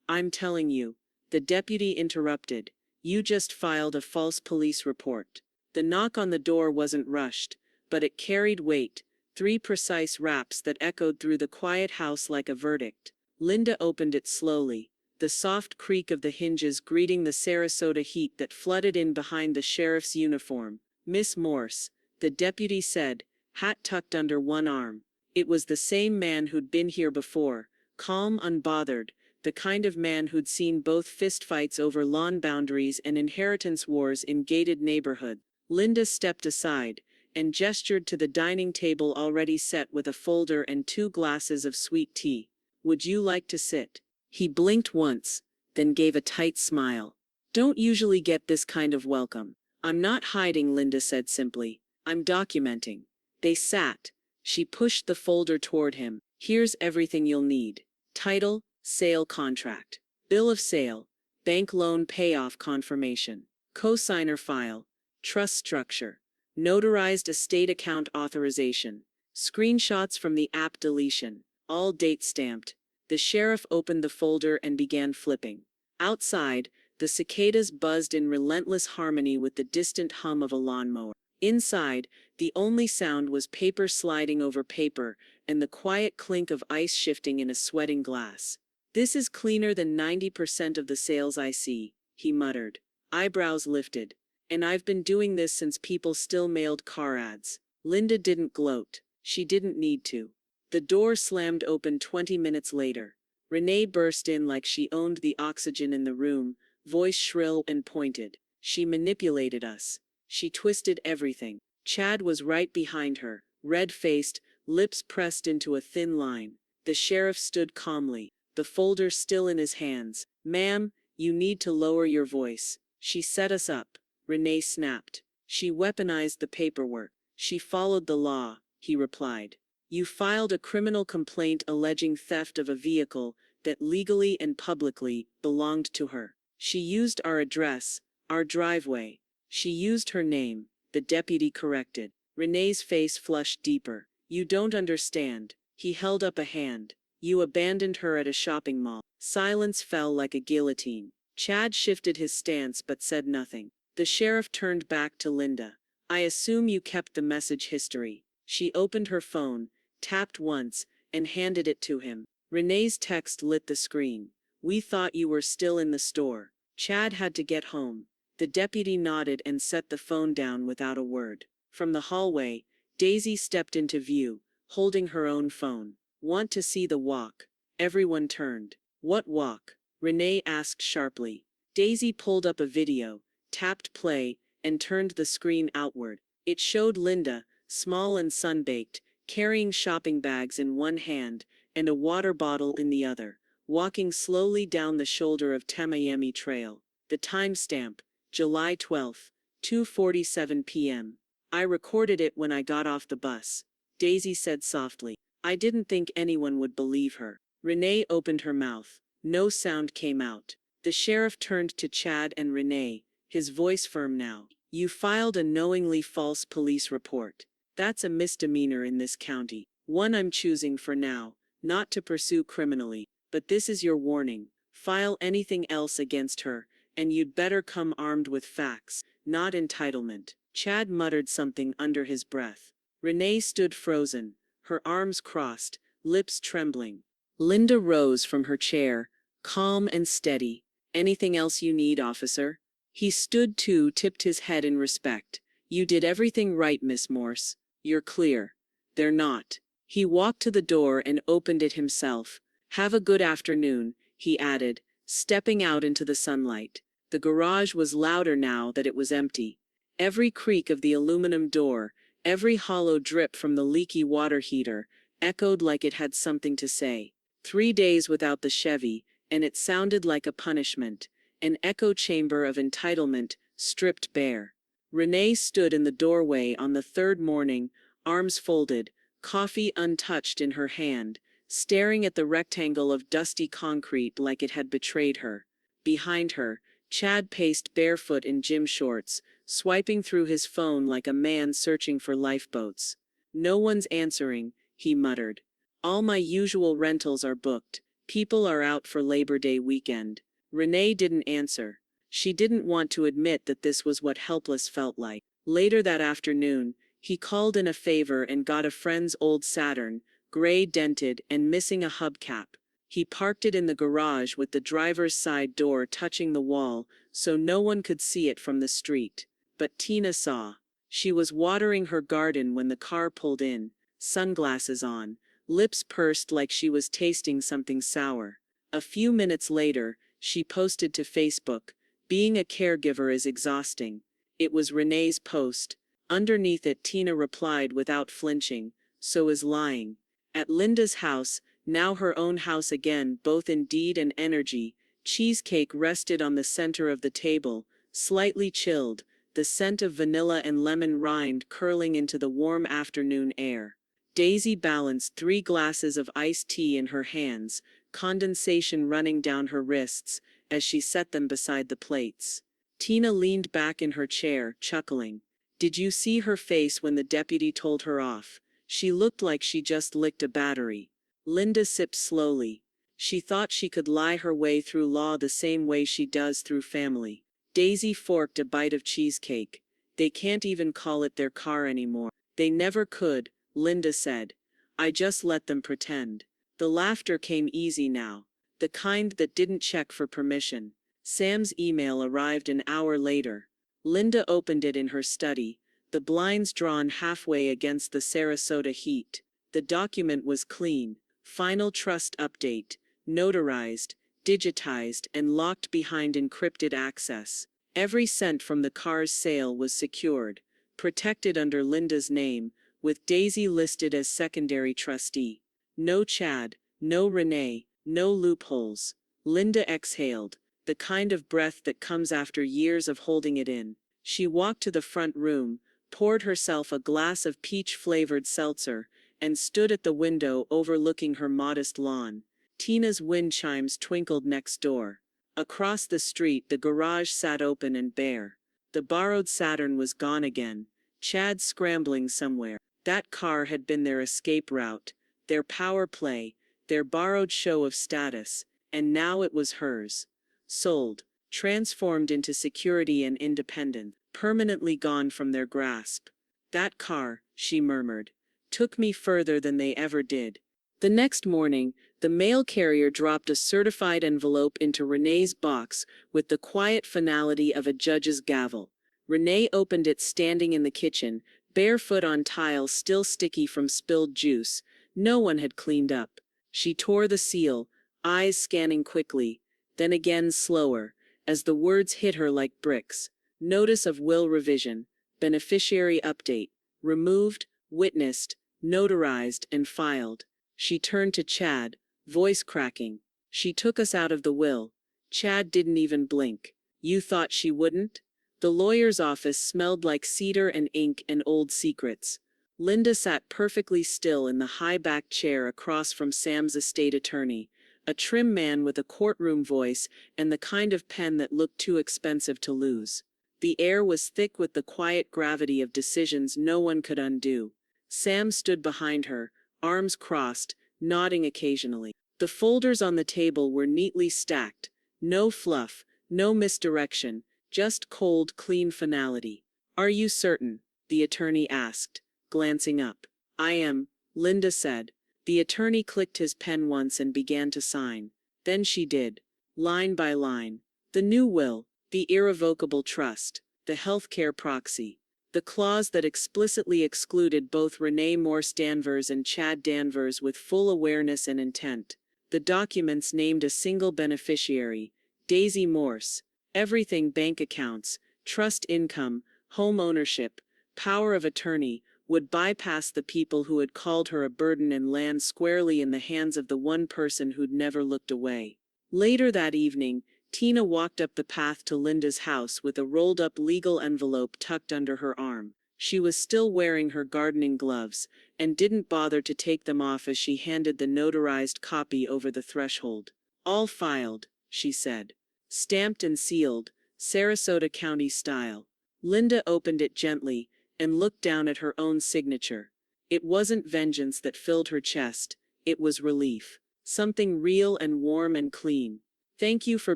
I'm telling you. The deputy interrupted. You just filed a false police report. The knock on the door wasn't rushed, but it carried weight, 3 precise raps that echoed through the quiet house like a verdict. Linda opened it slowly, the soft creak of the hinges greeting the Sarasota heat that flooded in behind the sheriff's uniform. Miss Morse, the deputy said, hat tucked under one arm. It was the same man who'd been here before, calm, unbothered, the kind of man who'd seen both fistfights over lawn boundaries and inheritance wars in gated neighborhoods. Linda stepped aside and gestured to the dining table already set with a folder and 2 glasses of sweet tea. Would you like to sit? He blinked once, then gave a tight smile. Don't usually get this kind of welcome. I'm not hiding, Linda said simply. I'm documenting. They sat. She pushed the folder toward him. Here's everything you'll need. Title, sale contract, bill of sale, bank loan payoff confirmation, cosigner file, trust structure, notarized estate account authorization, screenshots from the app deletion, all date stamped. The sheriff opened the folder and began flipping. Outside, the cicadas buzzed in relentless harmony with the distant hum of a lawnmower. Inside, the only sound was paper sliding over paper and the quiet clink of ice shifting in a sweating glass. This is cleaner than 90% of the sales I see, he muttered, eyebrows lifted. And I've been doing this since people still mailed car ads. Linda didn't gloat. She didn't need to. The door slammed open 20 minutes later. Renee burst in like she owned the oxygen in the room, voice shrill and pointed. She manipulated us. She twisted everything. Chad was right behind her, red-faced, lips pressed into a thin line. The sheriff stood calmly, the folder still in his hands. Ma'am, you need to lower your voice. She set us up. Renee snapped. She weaponized the paperwork. She followed the law, he replied. You filed a criminal complaint alleging theft of a vehicle that legally and publicly belonged to her. She used our address, our driveway. She used her name, the deputy corrected. Renee's face flushed deeper. You don't understand. He held up a hand. You abandoned her at a shopping mall. Silence fell like a guillotine. Chad shifted his stance but said nothing. The sheriff turned back to Linda. I assume you kept the message history. She opened her phone, tapped once, and handed it to him. Renee's text lit the screen. We thought you were still in the store. Chad had to get home. The deputy nodded and set the phone down without a word. From the hallway, Daisy stepped into view, holding her own phone. Want to see the walk? Everyone turned. What walk? Renee asked sharply. Daisy pulled up a video, tapped play, and turned the screen outward. It showed Linda, small and sunbaked, carrying shopping bags in one hand and a water bottle in the other, walking slowly down the shoulder of Tamayami Trail. The timestamp, July 12, 2:47 p.m. I recorded it when I got off the bus, Daisy said softly. I didn't think anyone would believe her. Renee opened her mouth. No sound came out. The sheriff turned to Chad and Renee, his voice firm now. You filed a knowingly false police report. That's a misdemeanor in this county. One I'm choosing for now, not to pursue criminally. But this is your warning. File anything else against her, and you'd better come armed with facts, not entitlement. Chad muttered something under his breath. Renee stood frozen, her arms crossed, lips trembling. Linda rose from her chair, calm and steady. Anything else you need, officer? He stood too, tipped his head in respect. You did everything right, Miss Morse. You're clear. They're not. He walked to the door and opened it himself. Have a good afternoon, he added, stepping out into the sunlight. The garage was louder now that it was empty. Every creak of the aluminum door, every hollow drip from the leaky water heater, echoed like it had something to say. 3 days without the Chevy, and it sounded like a punishment, an echo chamber of entitlement, stripped bare. Renee stood in the doorway on the third morning, arms folded, coffee untouched in her hand, staring at the rectangle of dusty concrete like it had betrayed her. Behind her, Chad paced barefoot in gym shorts, swiping through his phone like a man searching for lifeboats. No one's answering, he muttered. All my usual rentals are booked. People are out for Labor Day weekend. Renee didn't answer. She didn't want to admit that this was what helpless felt like. Later that afternoon, he called in a favor and got a friend's old Saturn, gray dented and missing a hubcap. He parked it in the garage with the driver's side door touching the wall so no one could see it from the street. But Tina saw. She was watering her garden when the car pulled in, sunglasses on, lips pursed like she was tasting something sour. A few minutes later, she posted to Facebook, "Being a caregiver is exhausting." It was Renee's post. Underneath it, Tina replied without flinching, "So is lying." At Linda's house, now her own house again, both in deed and energy, cheesecake rested on the center of the table, slightly chilled, the scent of vanilla and lemon rind curling into the warm afternoon air. Daisy balanced 3 glasses of iced tea in her hands, condensation running down her wrists, as she set them beside the plates. Tina leaned back in her chair, chuckling. Did you see her face when the deputy told her off? She looked like she just licked a battery. Linda sipped slowly. She thought she could lie her way through law the same way she does through family. Daisy forked a bite of cheesecake. They can't even call it their car anymore. They never could, Linda said. I just let them pretend. The laughter came easy now, the kind that didn't check for permission. Sam's email arrived an hour later. Linda opened it in her study, the blinds drawn halfway against the Sarasota heat. The document was clean. Final trust update, notarized, digitized, and locked behind encrypted access. Every cent from the car's sale was secured, protected under Linda's name, with Daisy listed as secondary trustee. No Chad, no Renee, no loopholes. Linda exhaled, the kind of breath that comes after years of holding it in. She walked to the front room, poured herself a glass of peach-flavored seltzer, and stood at the window overlooking her modest lawn. Tina's wind chimes twinkled next door. Across the street, the garage sat open and bare. The borrowed Saturn was gone again. Chad scrambling somewhere. That car had been their escape route, their power play, their borrowed show of status, and now it was hers. Sold, transformed into security and independence, permanently gone from their grasp. That car, she murmured, took me further than they ever did. The next morning, the mail carrier dropped a certified envelope into Renee's box with the quiet finality of a judge's gavel. Renee opened it standing in the kitchen, barefoot on tile still sticky from spilled juice. No one had cleaned up. She tore the seal, eyes scanning quickly, then again slower, as the words hit her like bricks. Notice of will revision, beneficiary update, removed, witnessed, notarized, and filed. She turned to Chad, voice cracking. She took us out of the will. Chad didn't even blink. You thought she wouldn't? The lawyer's office smelled like cedar and ink and old secrets. Linda sat perfectly still in the high-backed chair across from Sam's estate attorney, a trim man with a courtroom voice and the kind of pen that looked too expensive to lose. The air was thick with the quiet gravity of decisions no one could undo. Sam stood behind her, arms crossed, nodding occasionally. The folders on the table were neatly stacked. No fluff, no misdirection, just cold, clean finality. "Are you certain?" the attorney asked, glancing up. "I am," Linda said. The attorney clicked his pen once and began to sign. Then she did. Line by line. The new will, the irrevocable trust, the healthcare proxy. The clause that explicitly excluded both Renee Morse Danvers and Chad Danvers with full awareness and intent. The documents named a single beneficiary, Daisy Morse. Everything: bank accounts, trust income, home ownership, power of attorney, would bypass the people who had called her a burden and land squarely in the hands of the one person who'd never looked away. Later that evening, Tina walked up the path to Linda's house with a rolled-up legal envelope tucked under her arm. She was still wearing her gardening gloves, and didn't bother to take them off as she handed the notarized copy over the threshold. "All filed," she said. "Stamped and sealed, Sarasota County style." Linda opened it gently and looked down at her own signature. It wasn't vengeance that filled her chest, it was relief. Something real and warm and clean. "Thank you for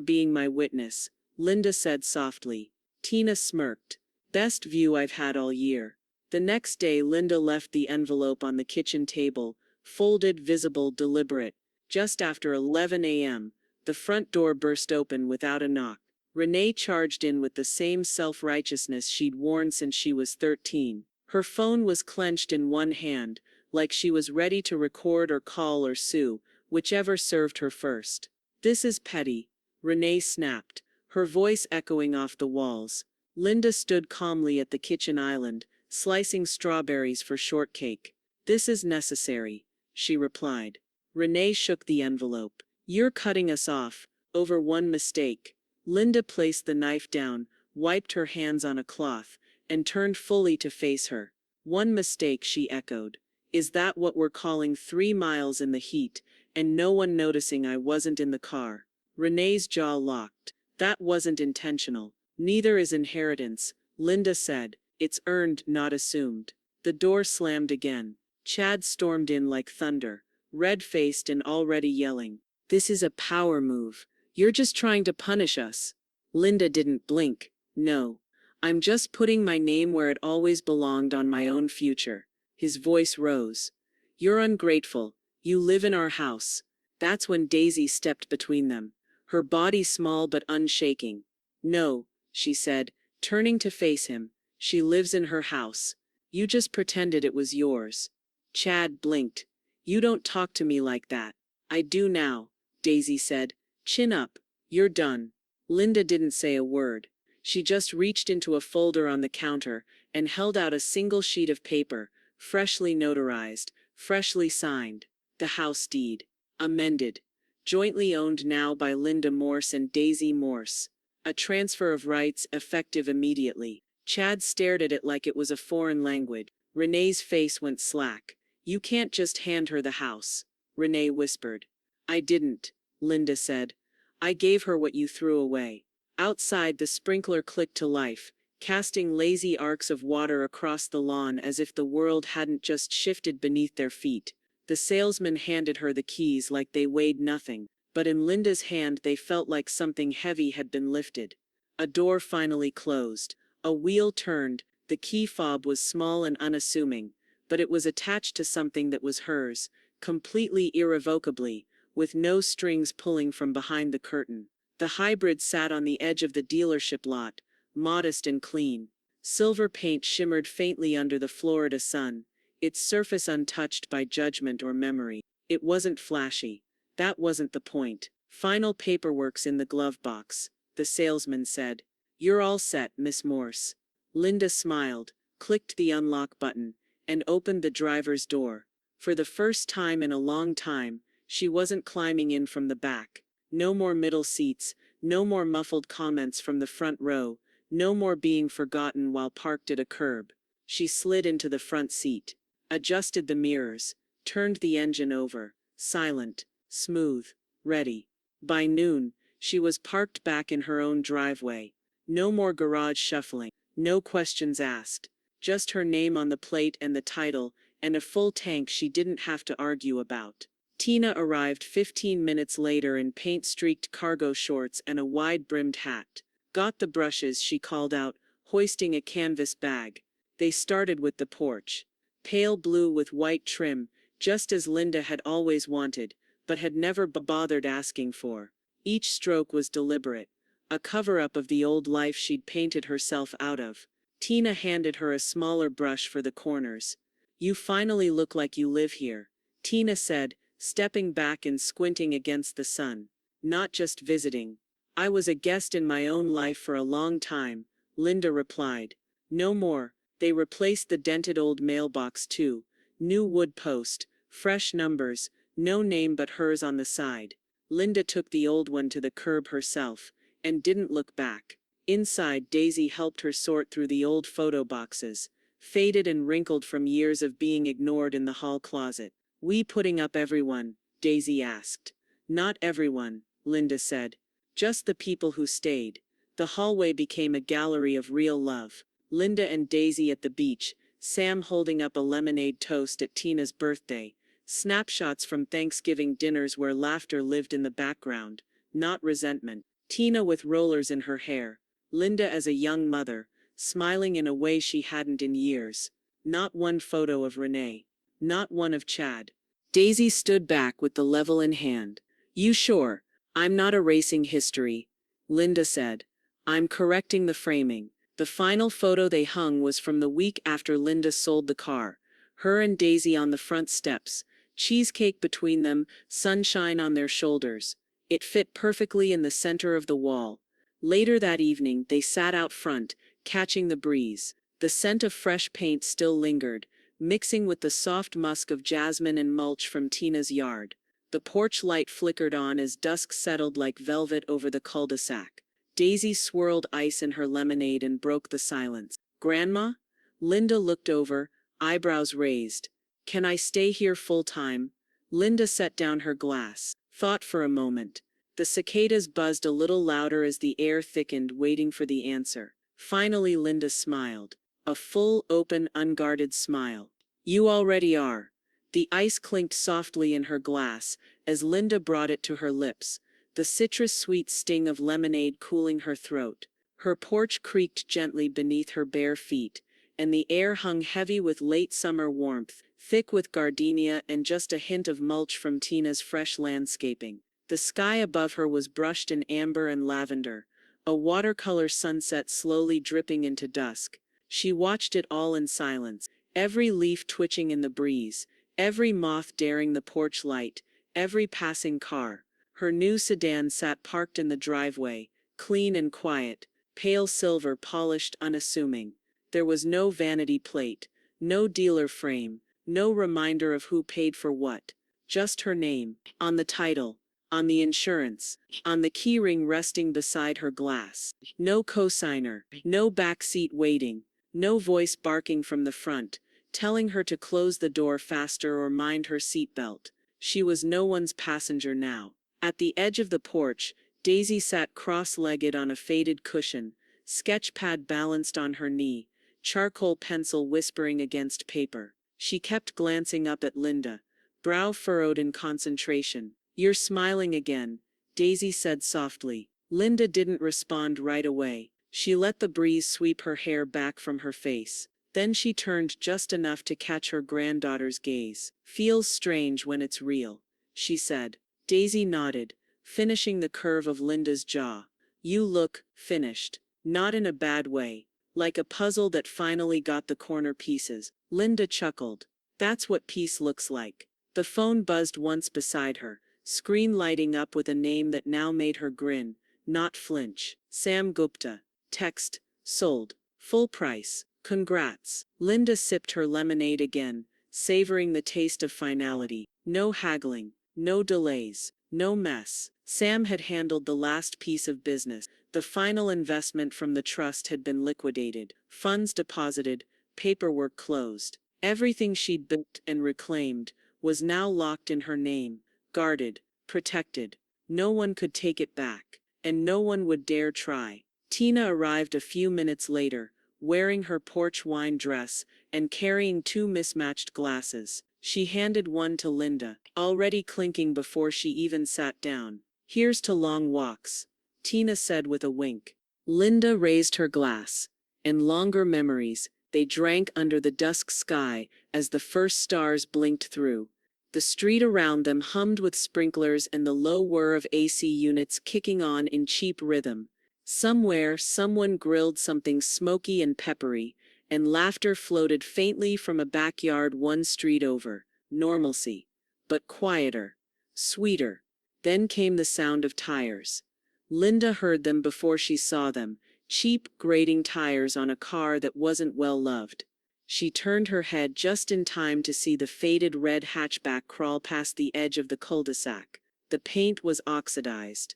being my witness," Linda said softly. Tina smirked. "Best view I've had all year." The next day Linda left the envelope on the kitchen table, folded, visible, deliberate. Just after 11 a.m., the front door burst open without a knock. Renee charged in with the same self-righteousness she'd worn since she was 13. Her phone was clenched in one hand, like she was ready to record or call or sue, whichever served her first. "This is petty," Renee snapped, her voice echoing off the walls. Linda stood calmly at the kitchen island, slicing strawberries for shortcake. "This is necessary," she replied. Renee shook the envelope. "You're cutting us off over one mistake." Linda placed the knife down, wiped her hands on a cloth, and turned fully to face her. "One mistake," she echoed. "Is that what we're calling 3 miles in the heat, and no one noticing I wasn't in the car?" Renee's jaw locked. "That wasn't intentional. Neither is inheritance," Linda said. "It's earned, not assumed." The door slammed again. Chad stormed in like thunder, red-faced and already yelling. "This is a power move. You're just trying to punish us." Linda didn't blink. "No. I'm just putting my name where it always belonged, on my own future." His voice rose. "You're ungrateful. You live in our house." That's when Daisy stepped between them, her body small but unshaking. "No," she said, turning to face him. "She lives in her house. You just pretended it was yours." Chad blinked. "You don't talk to me like that." "I do now," Daisy said. "Chin up. You're done." Linda didn't say a word. She just reached into a folder on the counter and held out a single sheet of paper, freshly notarized, freshly signed. The house deed. Amended. Jointly owned now by Linda Morse and Daisy Morse. A transfer of rights effective immediately. Chad stared at it like it was a foreign language. Renee's face went slack. "You can't just hand her the house," Renee whispered. "I didn't," Linda said. "I gave her what you threw away." Outside, the sprinkler clicked to life, casting lazy arcs of water across the lawn as if the world hadn't just shifted beneath their feet. The salesman handed her the keys like they weighed nothing, but in Linda's hand they felt like something heavy had been lifted. A door finally closed. A wheel turned. The key fob was small and unassuming, but it was attached to something that was hers, completely irrevocably, with no strings pulling from behind the curtain. The hybrid sat on the edge of the dealership lot, modest and clean. Silver paint shimmered faintly under the Florida sun, its surface untouched by judgment or memory. It wasn't flashy. That wasn't the point. "Final paperwork's in the glove box," the salesman said. "You're all set, Miss Morse." Linda smiled, clicked the unlock button, and opened the driver's door. For the first time in a long time, she wasn't climbing in from the back. No more middle seats, no more muffled comments from the front row, no more being forgotten while parked at a curb. She slid into the front seat, adjusted the mirrors, turned the engine over, silent, smooth, ready. By noon, she was parked back in her own driveway. No more garage shuffling, no questions asked. Just her name on the plate and the title, and a full tank she didn't have to argue about. Tina arrived 15 minutes later in paint-streaked cargo shorts and a wide-brimmed hat. Got the brushes, she called out, hoisting a canvas bag. They started with the porch. Pale blue with white trim, just as Linda had always wanted, but had never bothered asking for. Each stroke was deliberate, a cover-up of the old life she'd painted herself out of. Tina handed her a smaller brush for the corners. You finally look like you live here, Tina said, stepping back and squinting against the sun. Not just visiting. I was a guest in my own life for a long time, Linda replied. No more. They replaced the dented old mailbox too. New wood post, fresh numbers, no name but hers on the side. Linda took the old one to the curb herself, and didn't look back. Inside, Daisy helped her sort through the old photo boxes, faded and wrinkled from years of being ignored in the hall closet. We putting up everyone? Daisy asked. Not everyone, Linda said. Just the people who stayed. The hallway became a gallery of real love. Linda and Daisy at the beach, Sam holding up a lemonade toast at Tina's birthday, snapshots from Thanksgiving dinners where laughter lived in the background, not resentment. Tina with rollers in her hair, Linda as a young mother, smiling in a way she hadn't in years. Not one photo of Renee. Not one of Chad. Daisy stood back with the level in hand. You sure? I'm not erasing history, Linda said. I'm correcting the framing. The final photo they hung was from the week after Linda sold the car. Her and Daisy on the front steps, cheesecake between them, sunshine on their shoulders. It fit perfectly in the center of the wall. Later that evening, they sat out front, catching the breeze. The scent of fresh paint still lingered, mixing with the soft musk of jasmine and mulch from Tina's yard. The porch light flickered on as dusk settled like velvet over the cul-de-sac. Daisy swirled ice in her lemonade and broke the silence. Grandma? Linda looked over, eyebrows raised. Can I stay here full time? Linda set down her glass, thought for a moment. The cicadas buzzed a little louder as the air thickened, waiting for the answer. Finally Linda smiled. A full, open, unguarded smile. You already are. The ice clinked softly in her glass as Linda brought it to her lips, the citrus-sweet sting of lemonade cooling her throat. Her porch creaked gently beneath her bare feet, and the air hung heavy with late summer warmth, thick with gardenia and just a hint of mulch from Tina's fresh landscaping. The sky above her was brushed in amber and lavender, a watercolor sunset slowly dripping into dusk. She watched it all in silence, every leaf twitching in the breeze, every moth daring the porch light, every passing car. Her new sedan sat parked in the driveway, clean and quiet, pale silver polished, unassuming. There was no vanity plate, no dealer frame, no reminder of who paid for what. Just her name, on the title, on the insurance, on the keyring resting beside her glass. No cosigner, no backseat waiting, no voice barking from the front, telling her to close the door faster or mind her seatbelt. She was no one's passenger now. At the edge of the porch, Daisy sat cross-legged on a faded cushion, sketch pad balanced on her knee, charcoal pencil whispering against paper. She kept glancing up at Linda, brow furrowed in concentration. You're smiling again, Daisy said softly. Linda didn't respond right away. She let the breeze sweep her hair back from her face. Then she turned just enough to catch her granddaughter's gaze. Feels strange when it's real, she said. Daisy nodded, finishing the curve of Linda's jaw. You look finished. Not in a bad way. Like a puzzle that finally got the corner pieces. Linda chuckled. That's what peace looks like. The phone buzzed once beside her, screen lighting up with a name that now made her grin, not flinch. Sam Gupta. Text. Sold. Full price. Congrats. Linda sipped her lemonade again, savoring the taste of finality. No haggling. No delays. No mess. Sam had handled the last piece of business. The final investment from the trust had been liquidated, funds deposited, paperwork closed. Everything she'd built and reclaimed was now locked in her name, guarded, protected. No one could take it back, and no one would dare try. Tina arrived a few minutes later, wearing her porch wine dress, and carrying two mismatched glasses. She handed one to Linda, already clinking before she even sat down. "Here's to long walks," Tina said with a wink. Linda raised her glass. And longer memories, they drank under the dusk sky as the first stars blinked through. The street around them hummed with sprinklers and the low whir of AC units kicking on in cheap rhythm. Somewhere, someone grilled something smoky and peppery, and laughter floated faintly from a backyard one street over. Normalcy. But quieter. Sweeter. Then came the sound of tires. Linda heard them before she saw them, cheap, grating tires on a car that wasn't well loved. She turned her head just in time to see the faded red hatchback crawl past the edge of the cul-de-sac. The paint was oxidized.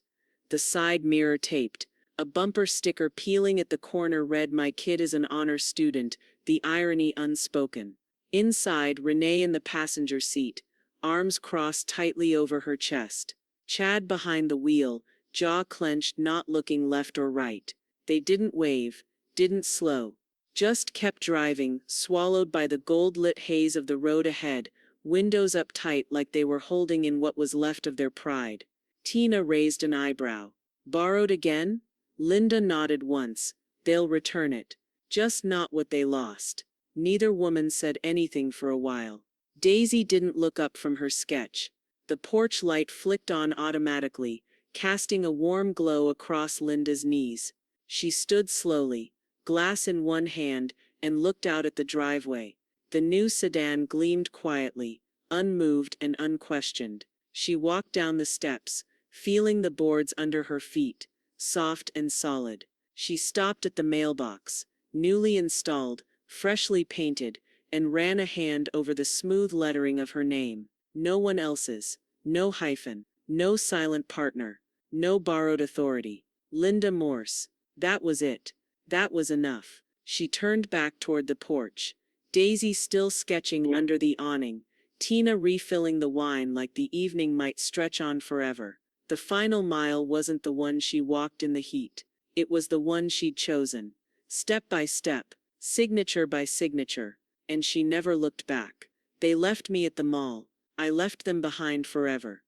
The side mirror taped. A bumper sticker peeling at the corner read, "My kid is an honor student," the irony unspoken. Inside, Renee in the passenger seat, arms crossed tightly over her chest. Chad behind the wheel, jaw clenched, not looking left or right. They didn't wave, didn't slow. Just kept driving, swallowed by the gold-lit haze of the road ahead, windows up tight like they were holding in what was left of their pride. Tina raised an eyebrow. "Borrowed again?" Linda nodded once. "They'll return it. Just not what they lost." Neither woman said anything for a while. Daisy didn't look up from her sketch. The porch light flicked on automatically, casting a warm glow across Linda's knees. She stood slowly, glass in one hand, and looked out at the driveway. The new sedan gleamed quietly, unmoved and unquestioned. She walked down the steps, feeling the boards under her feet, soft and solid. She stopped at the mailbox, newly installed, freshly painted, and ran a hand over the smooth lettering of her name. No one else's. No hyphen. No silent partner. No borrowed authority. Linda Morse. That was it. That was enough. She turned back toward the porch. Daisy still sketching under the awning. Tina refilling the wine like the evening might stretch on forever. The final mile wasn't the one she walked in the heat. It was the one she'd chosen. Step by step, signature by signature. And she never looked back. "They left me at the mall. I left them behind forever."